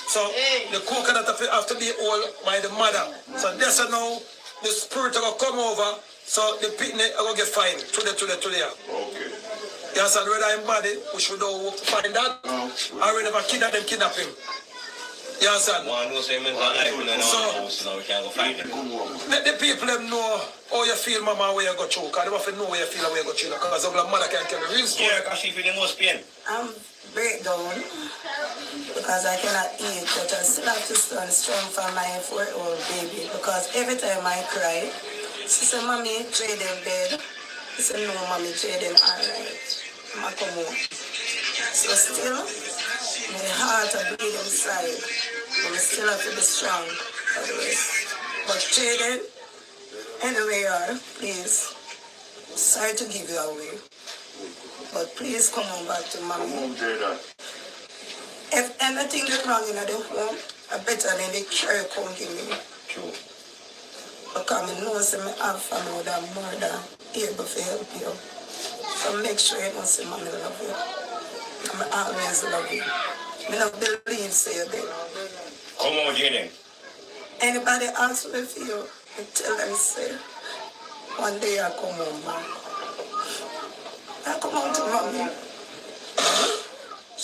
So the coconut have to be all by the mother. So that's now the spirit will come over. So the picnic are going to get fined today. Okay. You understand? Whether I'm body, we should know find that. Or whether kidnap him. You understand? So, we can go find him. let the people them know how you feel, mama, where you go through. Because they have to know where you feel and where you go through. Because the mother can tell the real story. Yeah, because she feel the most pain. I'm breakdown because I cannot eat, but I still have to stand strong for my 4-year-old baby. Because every time I cry, she said, Mommy, Jayden dead. I said, no, Mommy, Jayden alright. I'm come home. So still, my heart is bleeding inside. But I still have to be strong for the rest. But Jayden, anyway you are, please. Sorry to give you away. But please come on back to Mommy. If anything is wrong in the home, I better than the care come give me. True. Because I know I have family that are more than able to help you. So make sure you don't say Mommy love you. I always love you. I don't believe say you're dead. Come on, Jayden. Anybody ask me for you, I tell them say, one day I come home back. I come home to Mommy.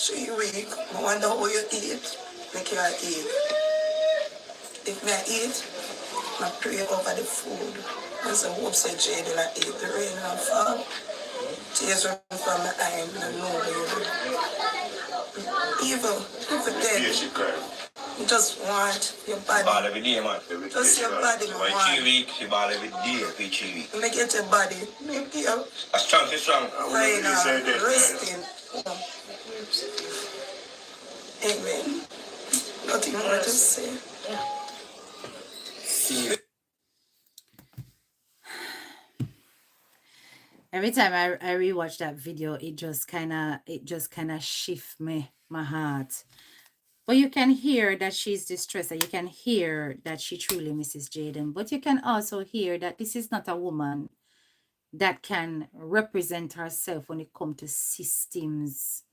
3 weeks. I wonder how you eat. Make you eat. If I eat, I pray over the food. And so hope say Jayden I eat the rain and fall. Tears run from my eye and I know what you do. Evil dead. Yeah, she cried. You just want your body. Ball every day, man. Every Just day your body, my man. 3 weeks, she ball every day for 3 weeks. Make it your body. Make you A strong, she's strong. right now, resting. Amen. Nothing more to say. Every time I rewatch that video, it just kind of shift my heart. But you can hear that she's distressed, and you can hear that she truly misses Jayden. But you can also hear that this is not a woman that can represent herself when it comes to systems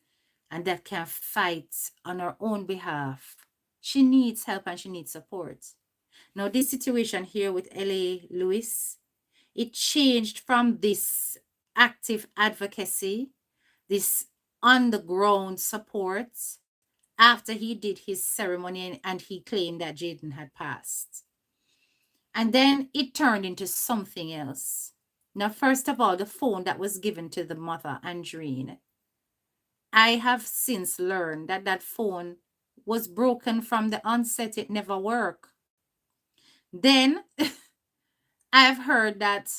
and that can fight on her own behalf. She needs help and she needs support. Now, this situation here with L.A. Lewis, it changed from this active advocacy, this on-the-ground support, after he did his ceremony and he claimed that Jayden had passed. And then it turned into something else. Now, first of all, the phone that was given to the mother, Andreen, I have since learned that that phone was broken from the onset. It never worked. Then I've heard that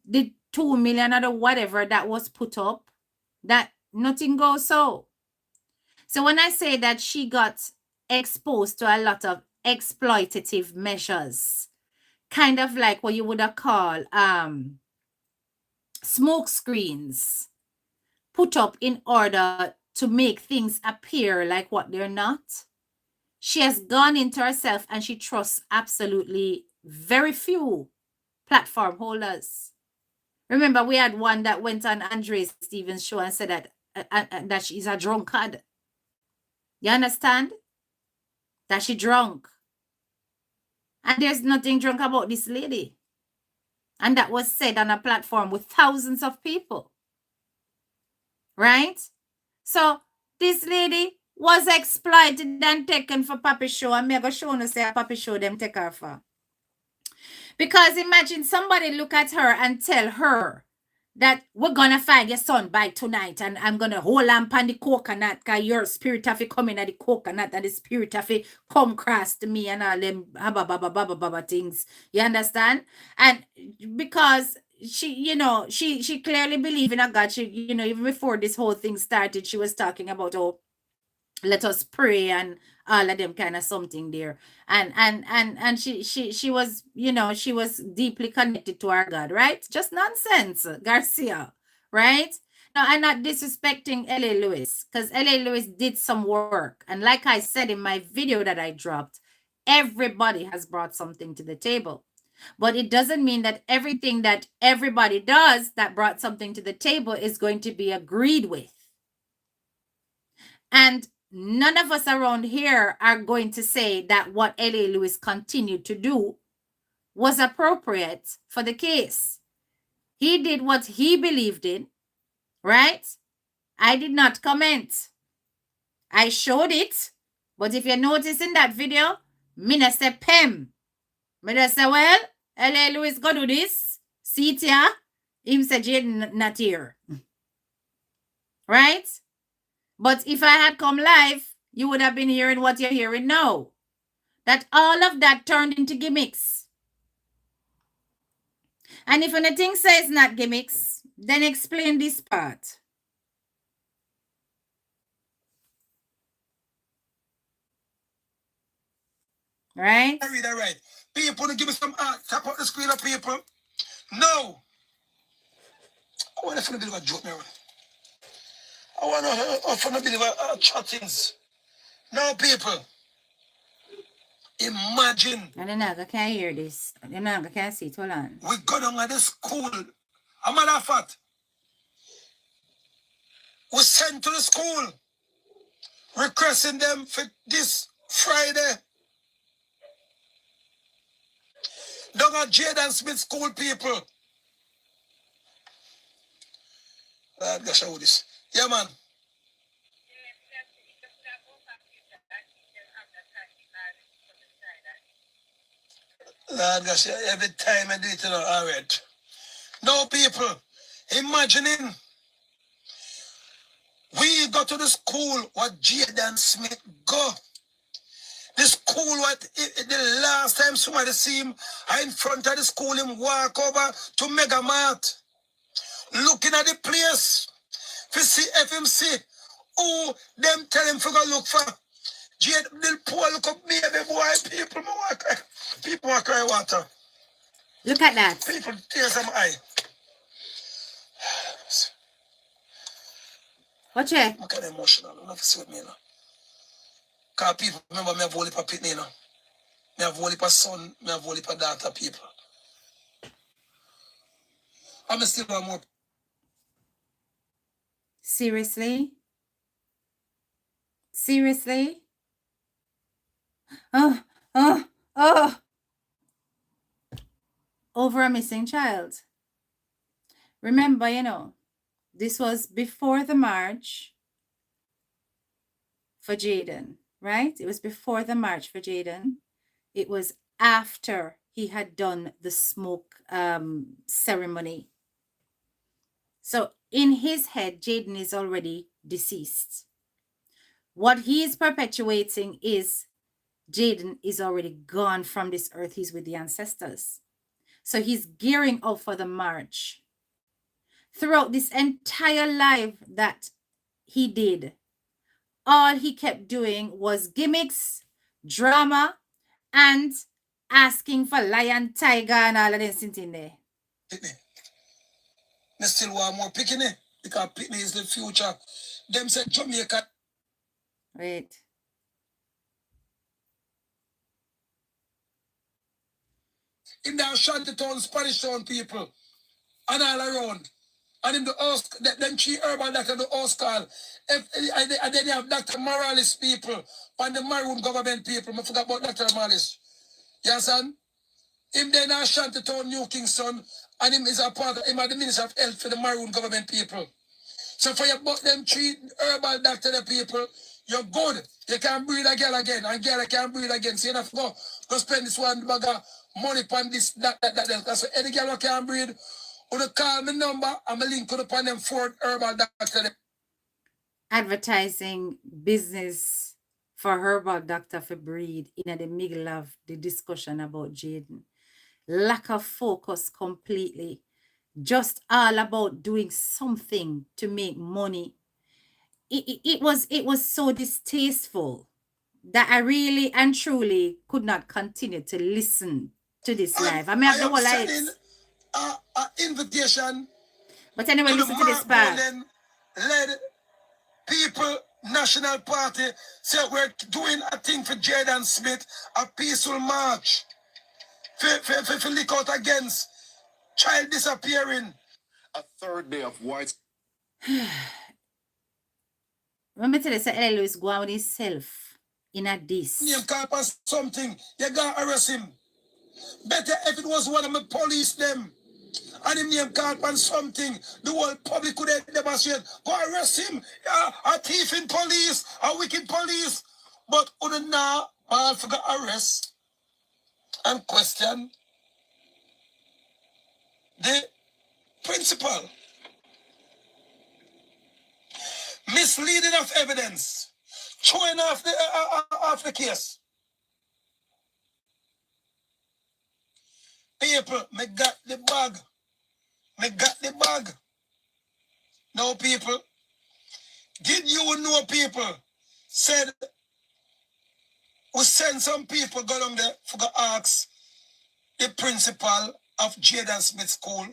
the 2 million or the whatever that was put up, that nothing goes so. So when I say that she got exposed to a lot of exploitative measures, kind of like what you would have called smoke screens put up in order to make things appear like what they're not. She has gone into herself and she trusts absolutely very few platform holders. Remember, we had one that went on Andre Stevens' show and said that she's a drunkard. You understand? That she drunk. And there's nothing drunk about this lady. And that was said on a platform with thousands of people. Right? So this lady was exploited and taken for Papi show. And me go show no say a Papi show them take her for. Because imagine somebody look at her and tell her that we're gonna find your son by tonight and I'm gonna hold lamp on the coconut because your spirit of it coming at the coconut and the spirit of it come cross to me and all them baba things. You understand? And because she, you know, she clearly believe in a God. She, you know, even before this whole thing started, she was talking about, oh, let us pray and all of them kind of something there. And she was, you know, she was deeply connected to our God, right? Just nonsense, Garcia, right? Now, I'm not disrespecting L.A. Lewis because L.A. Lewis did some work. And like I said in my video that I dropped, everybody has brought something to the table. But it doesn't mean that everything that everybody does that brought something to the table is going to be agreed with. And none of us around here are going to say that what L.A. Lewis continued to do was appropriate for the case. He did what he believed in, right? I did not comment. I showed it. But if you notice in that video, me not say Pem. Me just say, well, L.A. Lewis go do this. See it here. Him say Jayden not here. Right? But if I had come live, you would have been hearing what you're hearing now. That all of that turned into gimmicks. And if anything says not gimmicks, then explain this part. Right? I read that right. People, give me some art. Tap up the screen of people. No. I want to believe a joke, man. I want to believe a chattings. No, people. Imagine. And then I can't hear this. Then I can't see it. Hold on. We go down at the school. A matter of fact, we sent to the school requesting them for this Friday. Down at Jayden Smith School, people. Gosh, how this? Yeah, man. Lord gosh, every time I do it, all right. No, people, imagining we go to the school what Jayden Smith go. The school what the last time somebody see him in front of the school, him walk over to Mega Mart, looking at the place to see FMC. Oh, them tell him to go look for Jayden. The poor look up me, every boy, people want cry. People want cry water. Look at that. People tears some eye. Watch it. I'm kind of emotional. I'm not with me now. Because people remember me have only for pitney now. Me have only for son, me have only for daughter people. I'm still want more. Seriously? Seriously? Oh. Over a missing child. Remember, this was before the march for Jayden, right? It was before the march for Jayden. It was after he had done the smoke ceremony. So in his head, Jayden is already deceased. What he is perpetuating is Jayden is already gone from this earth. He's with the ancestors. So he's gearing up for the march. Throughout this entire life that he did, all he kept doing was gimmicks, drama, and asking for lion, tiger, and all of them sitting there. They still want more picking it because picking is the future. Them said Jamaica. Wait. In the Ashanti town, Spanish town people, and all around. And in the house, them three urban doctor, the house call. And then you have Dr. Morales people, and the Maroon government people. I forgot about Dr. Morales. You understand? Him then Ashanti town, New Kingston, and him is a part of him the Minister of Health for the Maroon government people. So for you but them three herbal doctor the people, you're good. You can breed a girl again, and girl can breed again. So you have to go spend this one bag of money on this, that. So any girl can breed, or call me number, I'm a link upon them 4 herbal doctor. Advertising business for herbal doctor for breed in the middle of the discussion about Jayden. Lack of focus completely. Just all about doing something to make money. It was so distasteful that I really and truly could not continue to listen to this live. I have the whole life. An invitation. But anyway, listen to this part. Led people, National Party, say we're doing a thing for Jayden Smith, a peaceful march. For look out against child disappearing. A third day of white. Remember to say Ella is going with himself in a this. Name call for something, you gotta arrest him. Better if it was one of my police them. And him name call for something, the whole public could have demonstrated. Go arrest him. A thief in police, a wicked police. But other now, I forgot arrest and question the principal. Misleading of evidence. Throwing off the case. People, me got the bag. Now people, did you know people said we send some people go down there for to ask the principal of Jayden Smith School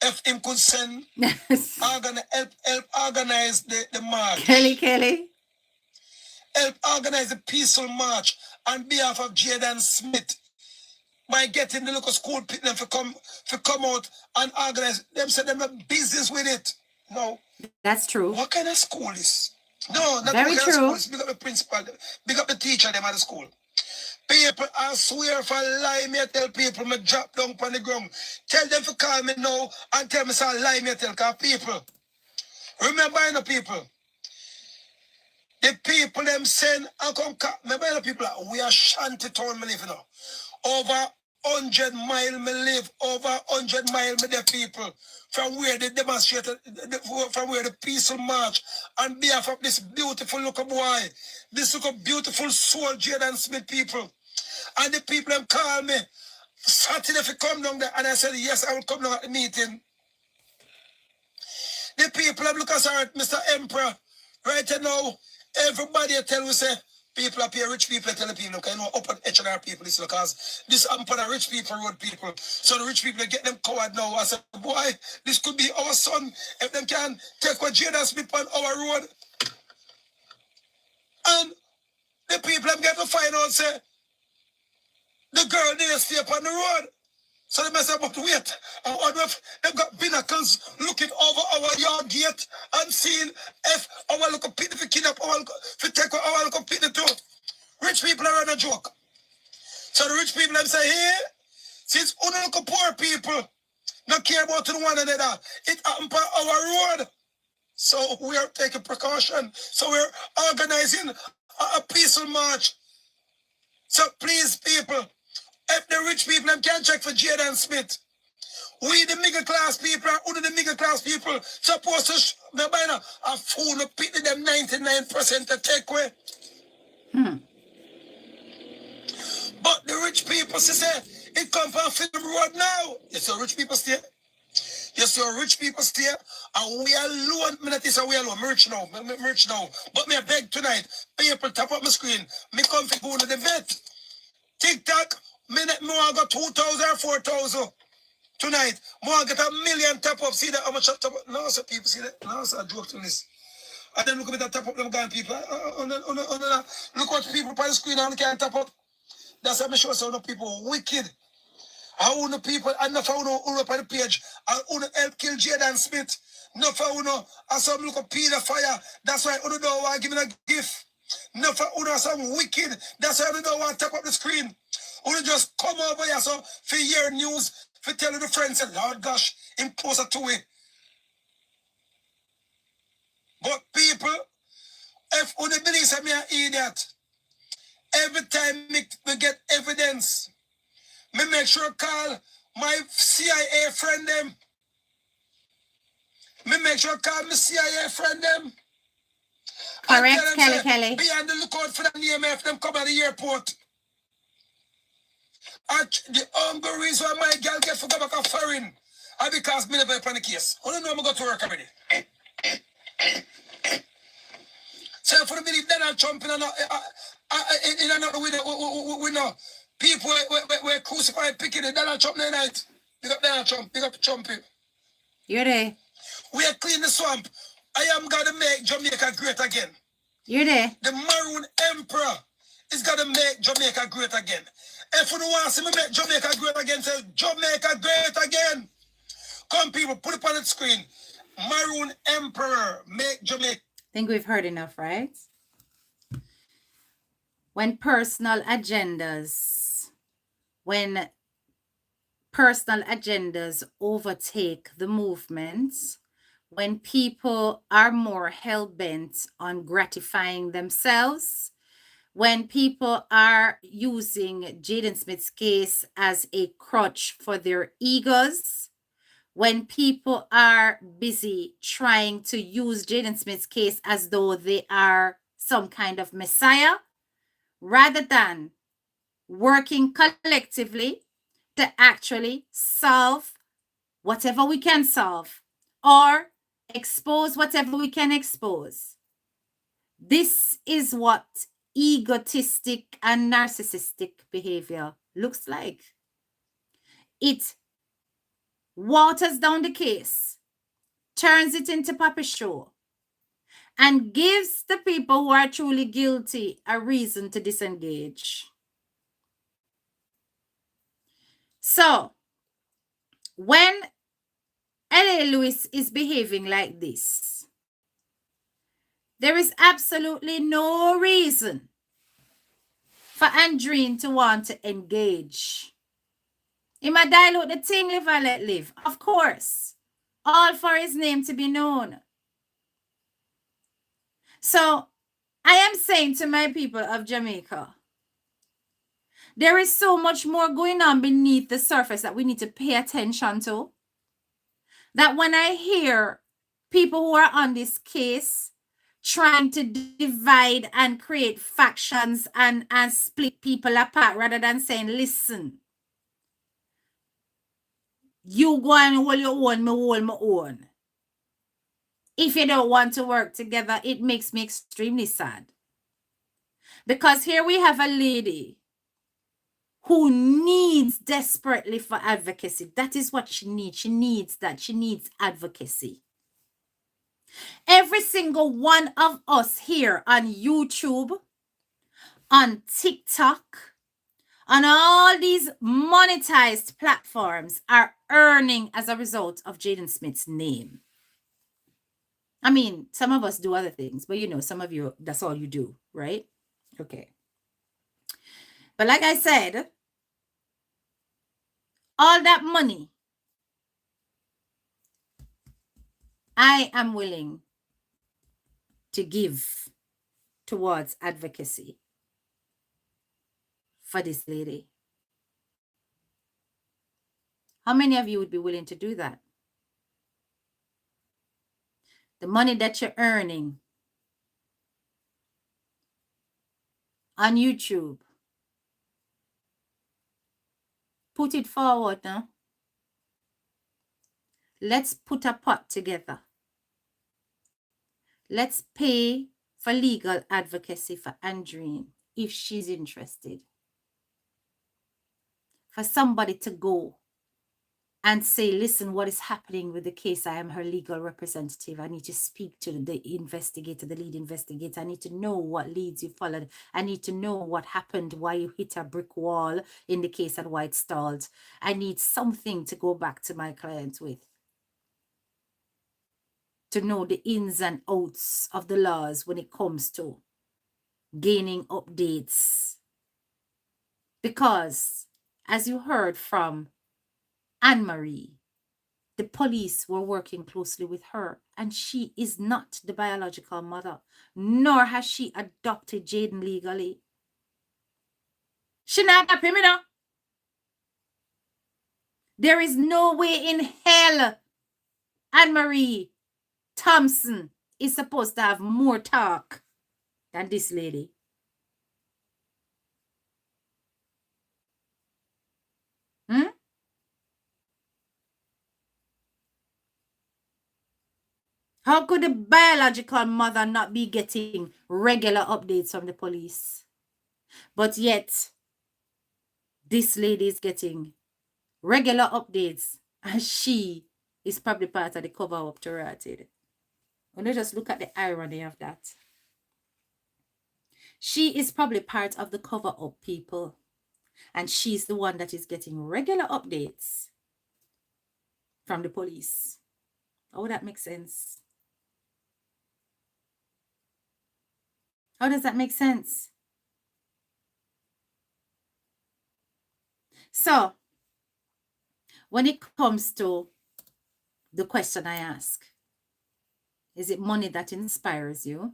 if him could send help organize the march. Kelly. Help organize a peaceful march on behalf of Jayden Smith by getting the local school people to come out and organize. Them say them have business with it. No. That's true. What kind of school is? No, not very what kind true. of school is. Big up the principal, big up the teacher them at the school. People, I swear for lie me tell people me drop down on the ground. Tell them to call me now and tell me say lie me tell cause people. Remember the people. The people them send and come remember the people we are shanty town me live now. Over 100 miles me live, over 100 miles me the people, from where they demonstrated, from where the peaceful march, on behalf of this beautiful little boy, this little beautiful soul, Jayden Smith people. And the people them call me, Saturday if you come down there, and I said, yes, I will come down at the meeting. The people have look at us, Mr. Emperor, right now, everybody tell we say, people up here, rich people tell the people, okay, no, open H&R people, this because this happen for the rich people, road people. So the rich people get them coward now. I said, boy, this could be our son, if them can take what Jayden Smith on our road. And the people them get to find out, say, the girl didn't stay up on the road. So they must have to wait. And what if they've got binnacles looking over our yard gate and seeing if our little people, if we kidnap our little, if we take our little people too. Rich people are on a joke. So the rich people them say, hey, since only little poor people don't care about one another, it happened on our road. So we are taking precaution. So we're organizing a peaceful march. So please, people, if the rich people them can check for Jayden Smith, we the middle class people are under the middle class people supposed to be buying a fool of pity them 99% to take away. But the rich people say it come from Film Road now. You see rich people stay. You see rich people stay. And we alone, me not say we alone, merch now. But me beg tonight, people tap up my screen. Me come to go to the vet. TikTok, me want to go 2,000 or 4,000 tonight. Want to get 1 million tap up. See that how much tap up? No, so people see that. No, so I joke to this. And then look at that tap up them gun people. Look what people on the screen and can't tap up. That's how I show some people wicked. How the people and enough of who up on the page and who help kill Jayden Smith. Enough of who and some look up Peter fire. That's why who don't want to give me a gift. Enough of who some wicked. That's why who don't want to tap up the screen. Who just come over here so for hear news, for tell the friends, Lord gosh, him closer to it. But people, if who believe that me an idiot, every time me get evidence, me make sure call my CIA friend them. Me make sure call my CIA friend them. Correct, them Kelly. be on the lookout for them name if them come at the airport. And the only reason why my girl get for go back a foreign are because me never upon the case. I don't know I'm going to work already. So for the minute Donald Trump in another we know people were crucified picking the Donald Trump night. Big up Donald Trump, big up Trump. You're there. We are clean the swamp. I am gonna make Jamaica great again. You're there. The Maroon Emperor is gonna make Jamaica great again. If you don't want to see me make Jamaica great again, say Jamaica great again. Come people, put it on the screen. Maroon Emperor, make Jamaica. I think we've heard enough, right? When personal agendas overtake the movement, when people are more hell-bent on gratifying themselves, when people are using Jayden Smith's case as a crutch for their egos, when people are busy trying to use Jayden Smith's case as though they are some kind of messiah, rather than working collectively to actually solve whatever we can solve or expose whatever we can expose. This is what egotistic and narcissistic behavior looks like. It waters down the case, turns it into puppet show, and gives the people who are truly guilty a reason to disengage. So, when L.A. Lewis is behaving like this, there is absolutely no reason for Andreen to want to engage. He might dilute the thing, live and let live. Of course. All for his name to be known. So, I am saying to my people of Jamaica There is so much more going on beneath the surface that we need to pay attention to. That when I hear people who are on this case trying to divide and create factions and split people apart rather than saying, listen, you go and hold your own, me hold my own. If you don't want to work together, it makes me extremely sad. Because here we have a lady who needs desperately for advocacy. That is what she needs. She needs that. She needs advocacy. Every single one of us here on YouTube, on TikTok, on all these monetized platforms are earning as a result of Jayden Smith's name. I mean, some of us do other things, but you know, some of you, that's all you do, right? Okay. But like I said, all that money, I am willing to give towards advocacy for this lady. How many of you would be willing to do that? The money that you're earning on YouTube, put it forward now. Let's put a pot together. Let's pay for legal advocacy for Andreen if she's interested. For somebody to go and say, listen, what is happening with the case? I am her legal representative. I need to speak to the investigator, the lead investigator. I need to know what leads you followed. I need to know what happened, why you hit a brick wall in the case and why it stalled. I need something to go back to my client with, to know the ins and outs of the laws when it comes to gaining updates. Because, as you heard from Anne-Marie, the police were working closely with her, and she is not the biological mother, nor has she adopted Jayden legally. She not happy, you know. There is no way in hell Anne-Marie Thompson is supposed to have more talk than this lady. How could the biological mother not be getting regular updates from the police? But yet, this lady is getting regular updates, and she is probably part of the cover-up to Rotted. When you just look at the irony of that. She is probably part of the cover-up people, and she's the one that is getting regular updates from the police. Oh, that makes sense. How does that make sense? So, when it comes to the question I ask, is it money that inspires you?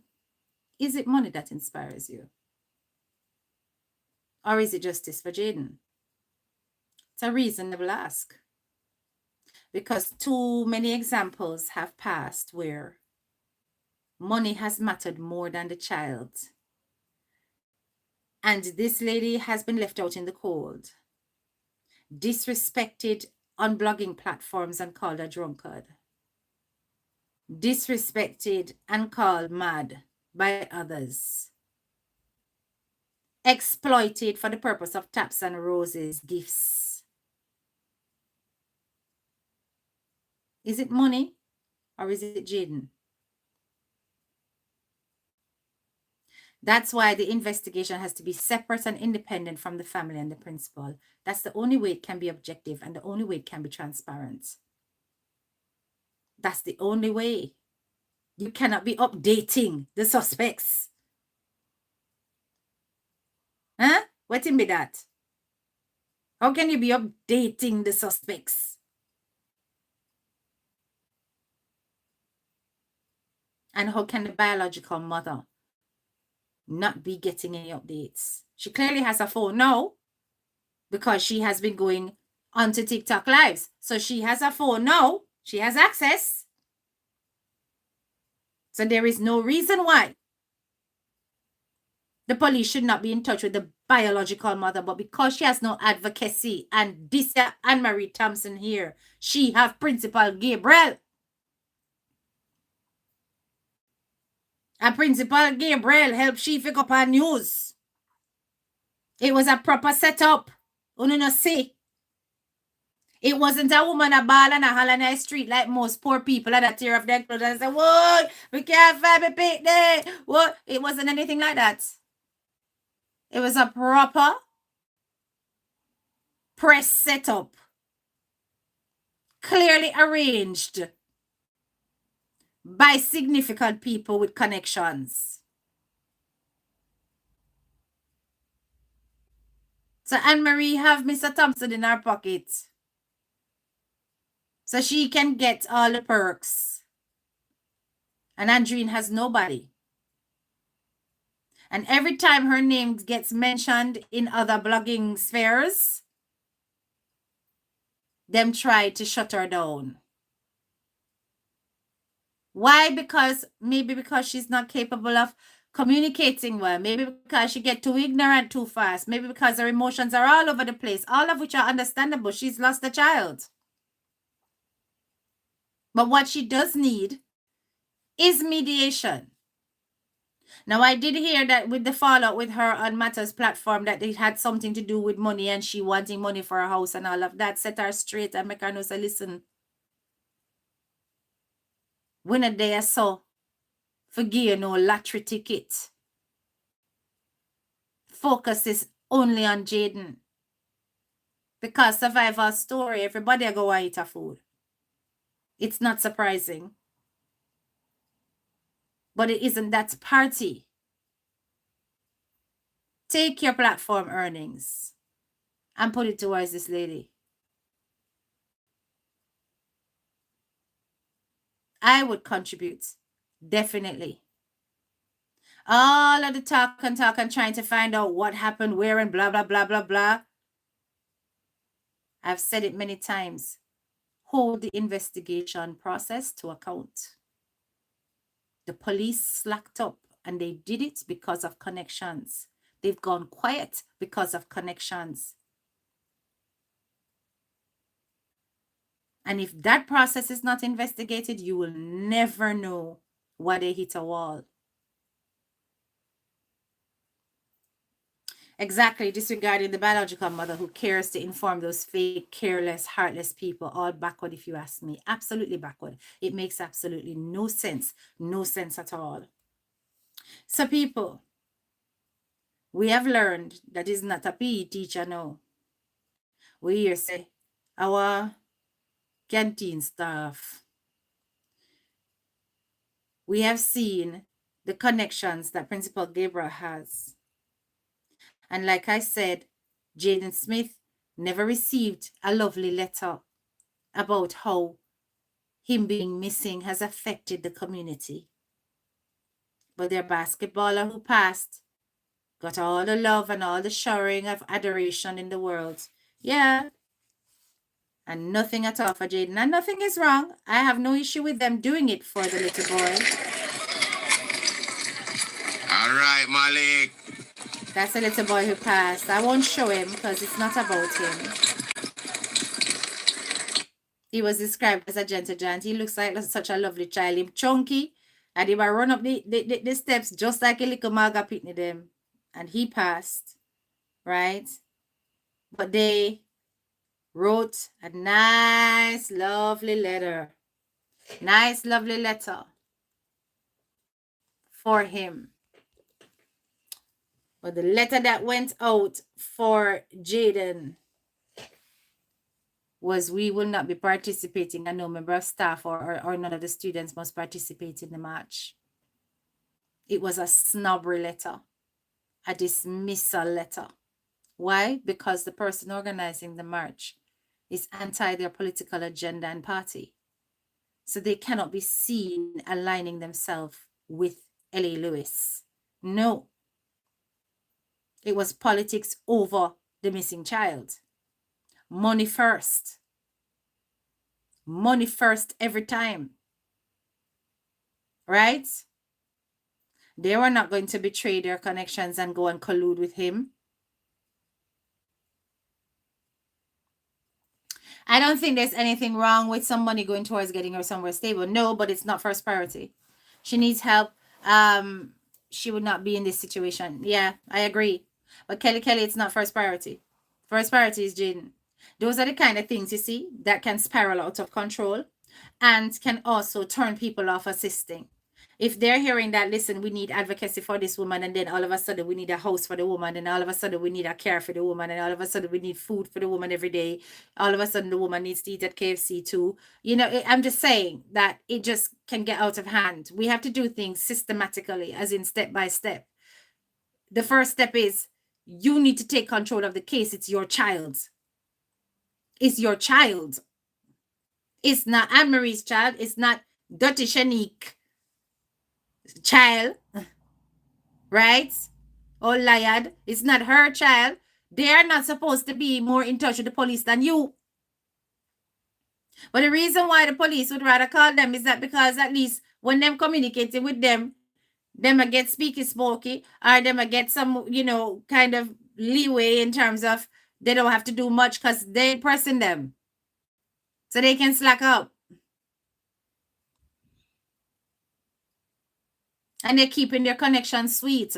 Is it money that inspires you? Or is it justice for Jayden? It's a reasonable ask. Because too many examples have passed where money has mattered more than the child. And this lady has been left out in the cold, disrespected on blogging platforms and called a drunkard, disrespected and called mad by others, exploited for the purpose of taps and roses, gifts. Is it money or is it Jayden? That's why the investigation has to be separate and independent from the family and the principal. That's the only way it can be objective and the only way it can be transparent. That's the only way. You cannot be updating the suspects. Huh? What in be that? How can you be updating the suspects? And how can the biological mother not be getting any updates? She clearly has a phone. No, because she has been going onto TikTok lives. So she has a phone now. She has access. So there is no reason why the police should not be in touch with the biological mother, but because she has no advocacy, and this Anne-Marie Thompson here, she have Principal Gabriel. And Principal Gabriel helped she figure up her news. It was a proper setup. You know, see. It wasn't a woman a ball and a holler in the street like most poor people that tear off their clothes and say, "What? We can't find a picnic." What? It wasn't anything like that. It was a proper press setup. Clearly arranged by significant people with connections. So Anne-Marie have Mr. Thompson in her pocket. So she can get all the perks. And Andreen has nobody. And every time her name gets mentioned in other blogging spheres, them try to shut her down. Why? Maybe because she's not capable of communicating well. Maybe because she gets too ignorant too fast. Maybe because her emotions are all over the place. All of which are understandable. She's lost a child. But what she does need is mediation. Now, I did hear that with the fallout with her on Matters platform, that it had something to do with money and she wanting money for her house and all of that. Set her straight and make her know, say, listen, when a day I saw, forgive you no lottery ticket. Focus is only on Jayden. Because survivor story, everybody go and eat a food. It's not surprising. But it isn't that party. Take your platform earnings and put it towards this lady. I would contribute. Definitely. All of the talk and trying to find out what happened, where, and blah, blah, blah, blah, blah. I've said it many times. Hold the investigation process to account. The police slacked up and they did it because of connections. They've gone quiet because of connections. And if that process is not investigated, you will never know why they hit a wall. Exactly, disregarding the biological mother who cares to inform those fake, careless, heartless people, all backward if you ask me. Absolutely backward. It makes absolutely no sense. No sense at all. So people, we have learned that is not a PE teacher now. We hear say, our canteen staff. We have seen the connections that Principal Gabriel has. And like I said, Jayden Smith never received a lovely letter about how him being missing has affected the community. But their basketballer who passed got all the love and all the showering of adoration in the world. Yeah. And nothing at all for Jayden. And nothing is wrong. I have no issue with them doing it for the little boy. All right, Malik. That's a little boy who passed. I won't show him because it's not about him. He was described as a gentle giant. He looks like such a lovely child. Him chunky. And he will run up the steps just like a little Marga Pitney them. And he passed. Right? But they wrote a nice, lovely letter. Nice, lovely letter for him. But the letter that went out for Jayden was, we will not be participating, and no member of staff or none of the students must participate in the march. It was a snobbery letter, a dismissal letter. Why? Because the person organizing the march is anti their political agenda and party. So they cannot be seen aligning themselves with L.A. Lewis. No. It was politics over the the missing child. Money first. Money first every time. Right? They were not going to betray their connections and go and collude with him. I don't think there's anything wrong with some money going towards getting her somewhere stable. No, but it's not first priority. She needs help. She would not be in this situation. Yeah, I agree. But Kelly, it's not first priority. First priority is Jayden. Those are the kind of things, you see, that can spiral out of control and can also turn people off assisting. If they're hearing that, listen, we need advocacy for this woman, and then all of a sudden we need a house for the woman, and all of a sudden we need a care for the woman, and all of a sudden we need food for the woman every day. All of a sudden the woman needs to eat at KFC too. You know, I'm just saying that it just can get out of hand. We have to do things systematically, as in step by step. The first step is you need to take control of the case. It's your child. It's your child. It's not Anne-Marie's child. It's not Dirty Shanique child, right? Or Layad. It's not her child. They are not supposed to be more in touch with the police than you. But the reason why the police would rather call them is that because at least when them communicating with them I get speaky smoky, or them I get some, you know, kind of leeway in terms of they don't have to do much because they're pressing them. So they can slack up. And they're keeping their connection sweet.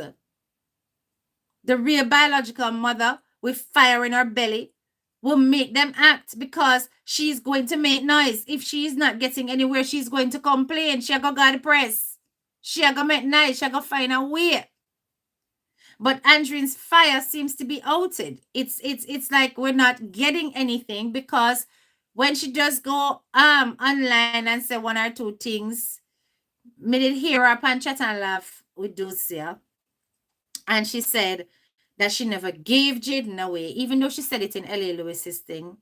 The real biological mother with fire in her belly will make them act because she's going to make noise. If she's not getting anywhere, she's going to complain. She's going to go to the press. She's going to make noise. She's going to find a way. But Andrine's fire seems to be outed. It's like we're not getting anything because when she just go online and say one or two things, me did hear her pan chat and laugh with Dulcia. And she said that she never gave Jayden away, even though she said it in L.A. Lewis's thing.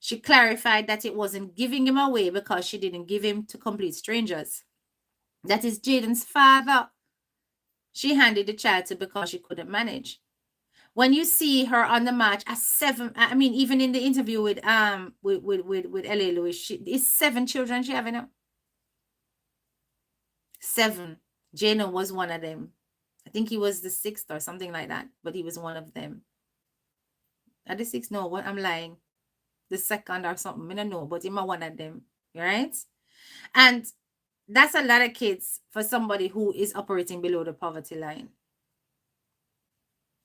She clarified that it wasn't giving him away because she didn't give him to complete strangers. That is Jayden's father. She handed the child to because she couldn't manage. When you see her on the march at 7, I mean, even in the interview with L.A. Lewis, it's 7 children she having now. 7. Jayden was one of them. I think he was the 6th or something like that, but he was one of them. At the 6th, no, what I'm lying. The 2nd or something, I don't know, but him one of them, right? And that's a lot of kids for somebody who is operating below the poverty line.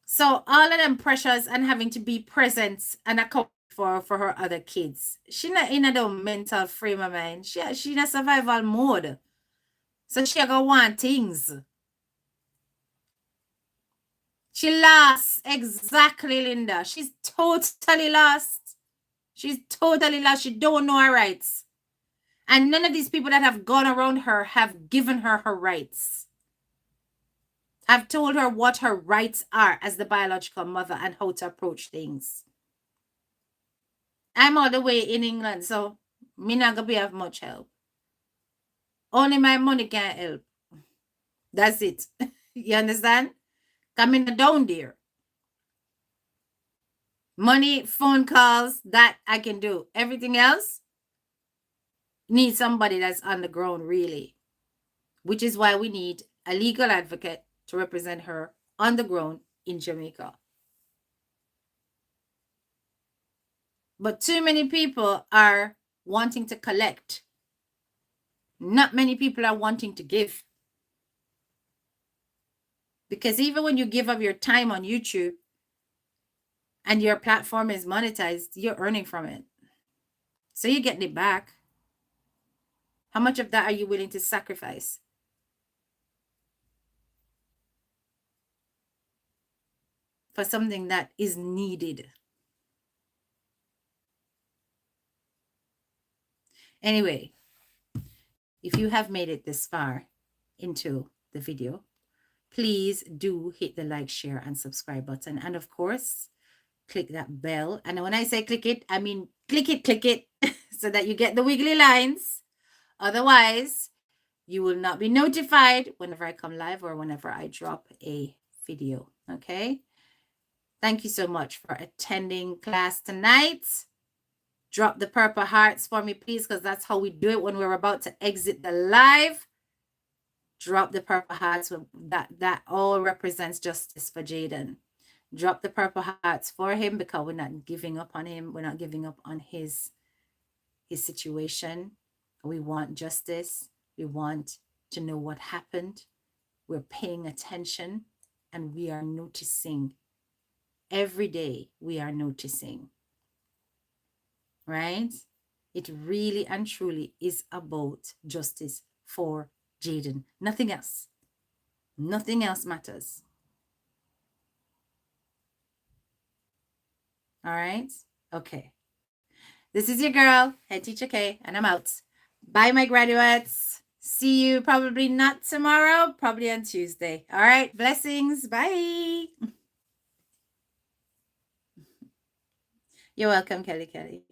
So all of them pressures and having to be present and account for her other kids. She not in a mental frame of mind. She in a survival mode. So she gonna want things. She lost. Exactly, Linda. She's totally lost. She's totally lost. She don't know her rights. And none of these people that have gone around her have given her her rights. Have told her what her rights are as the biological mother and how to approach things. I'm all the way in England, so me not gonna be of much help. Only my money can help. That's it. You understand? Coming down there. Money, phone calls, that I can do. Everything else needs somebody that's on the ground, really. Which is why we need a legal advocate to represent her on the ground in Jamaica. But too many people are wanting to collect. Not many people are wanting to give. Because even when you give up your time on YouTube and your platform is monetized, you're earning from it. So you're getting it back. How much of that are you willing to sacrifice? For something that is needed. Anyway, if you have made it this far into the video, please do hit the like, share, and subscribe button. And of course, click that bell. And when I say click it, I mean click it, so that you get the wiggly lines. Otherwise, you will not be notified whenever I come live or whenever I drop a video. Okay? Thank you so much for attending class tonight. Drop the purple hearts for me, please, because that's how we do it when we're about to exit the live. Drop the purple hearts. That all represents justice for Jayden. Drop the purple hearts for him because we're not giving up on him. We're not giving up on his situation. We want justice. We want to know what happened. We're paying attention and we are noticing. Every day we are noticing. Right? It really and truly is about justice for Jayden. Nothing else. Nothing else matters. All right? Okay. This is your girl, Head Teacher K, and I'm out. Bye, my graduates. See you probably not tomorrow, probably on Tuesday. All right? Blessings. Bye. You're welcome, Kelly.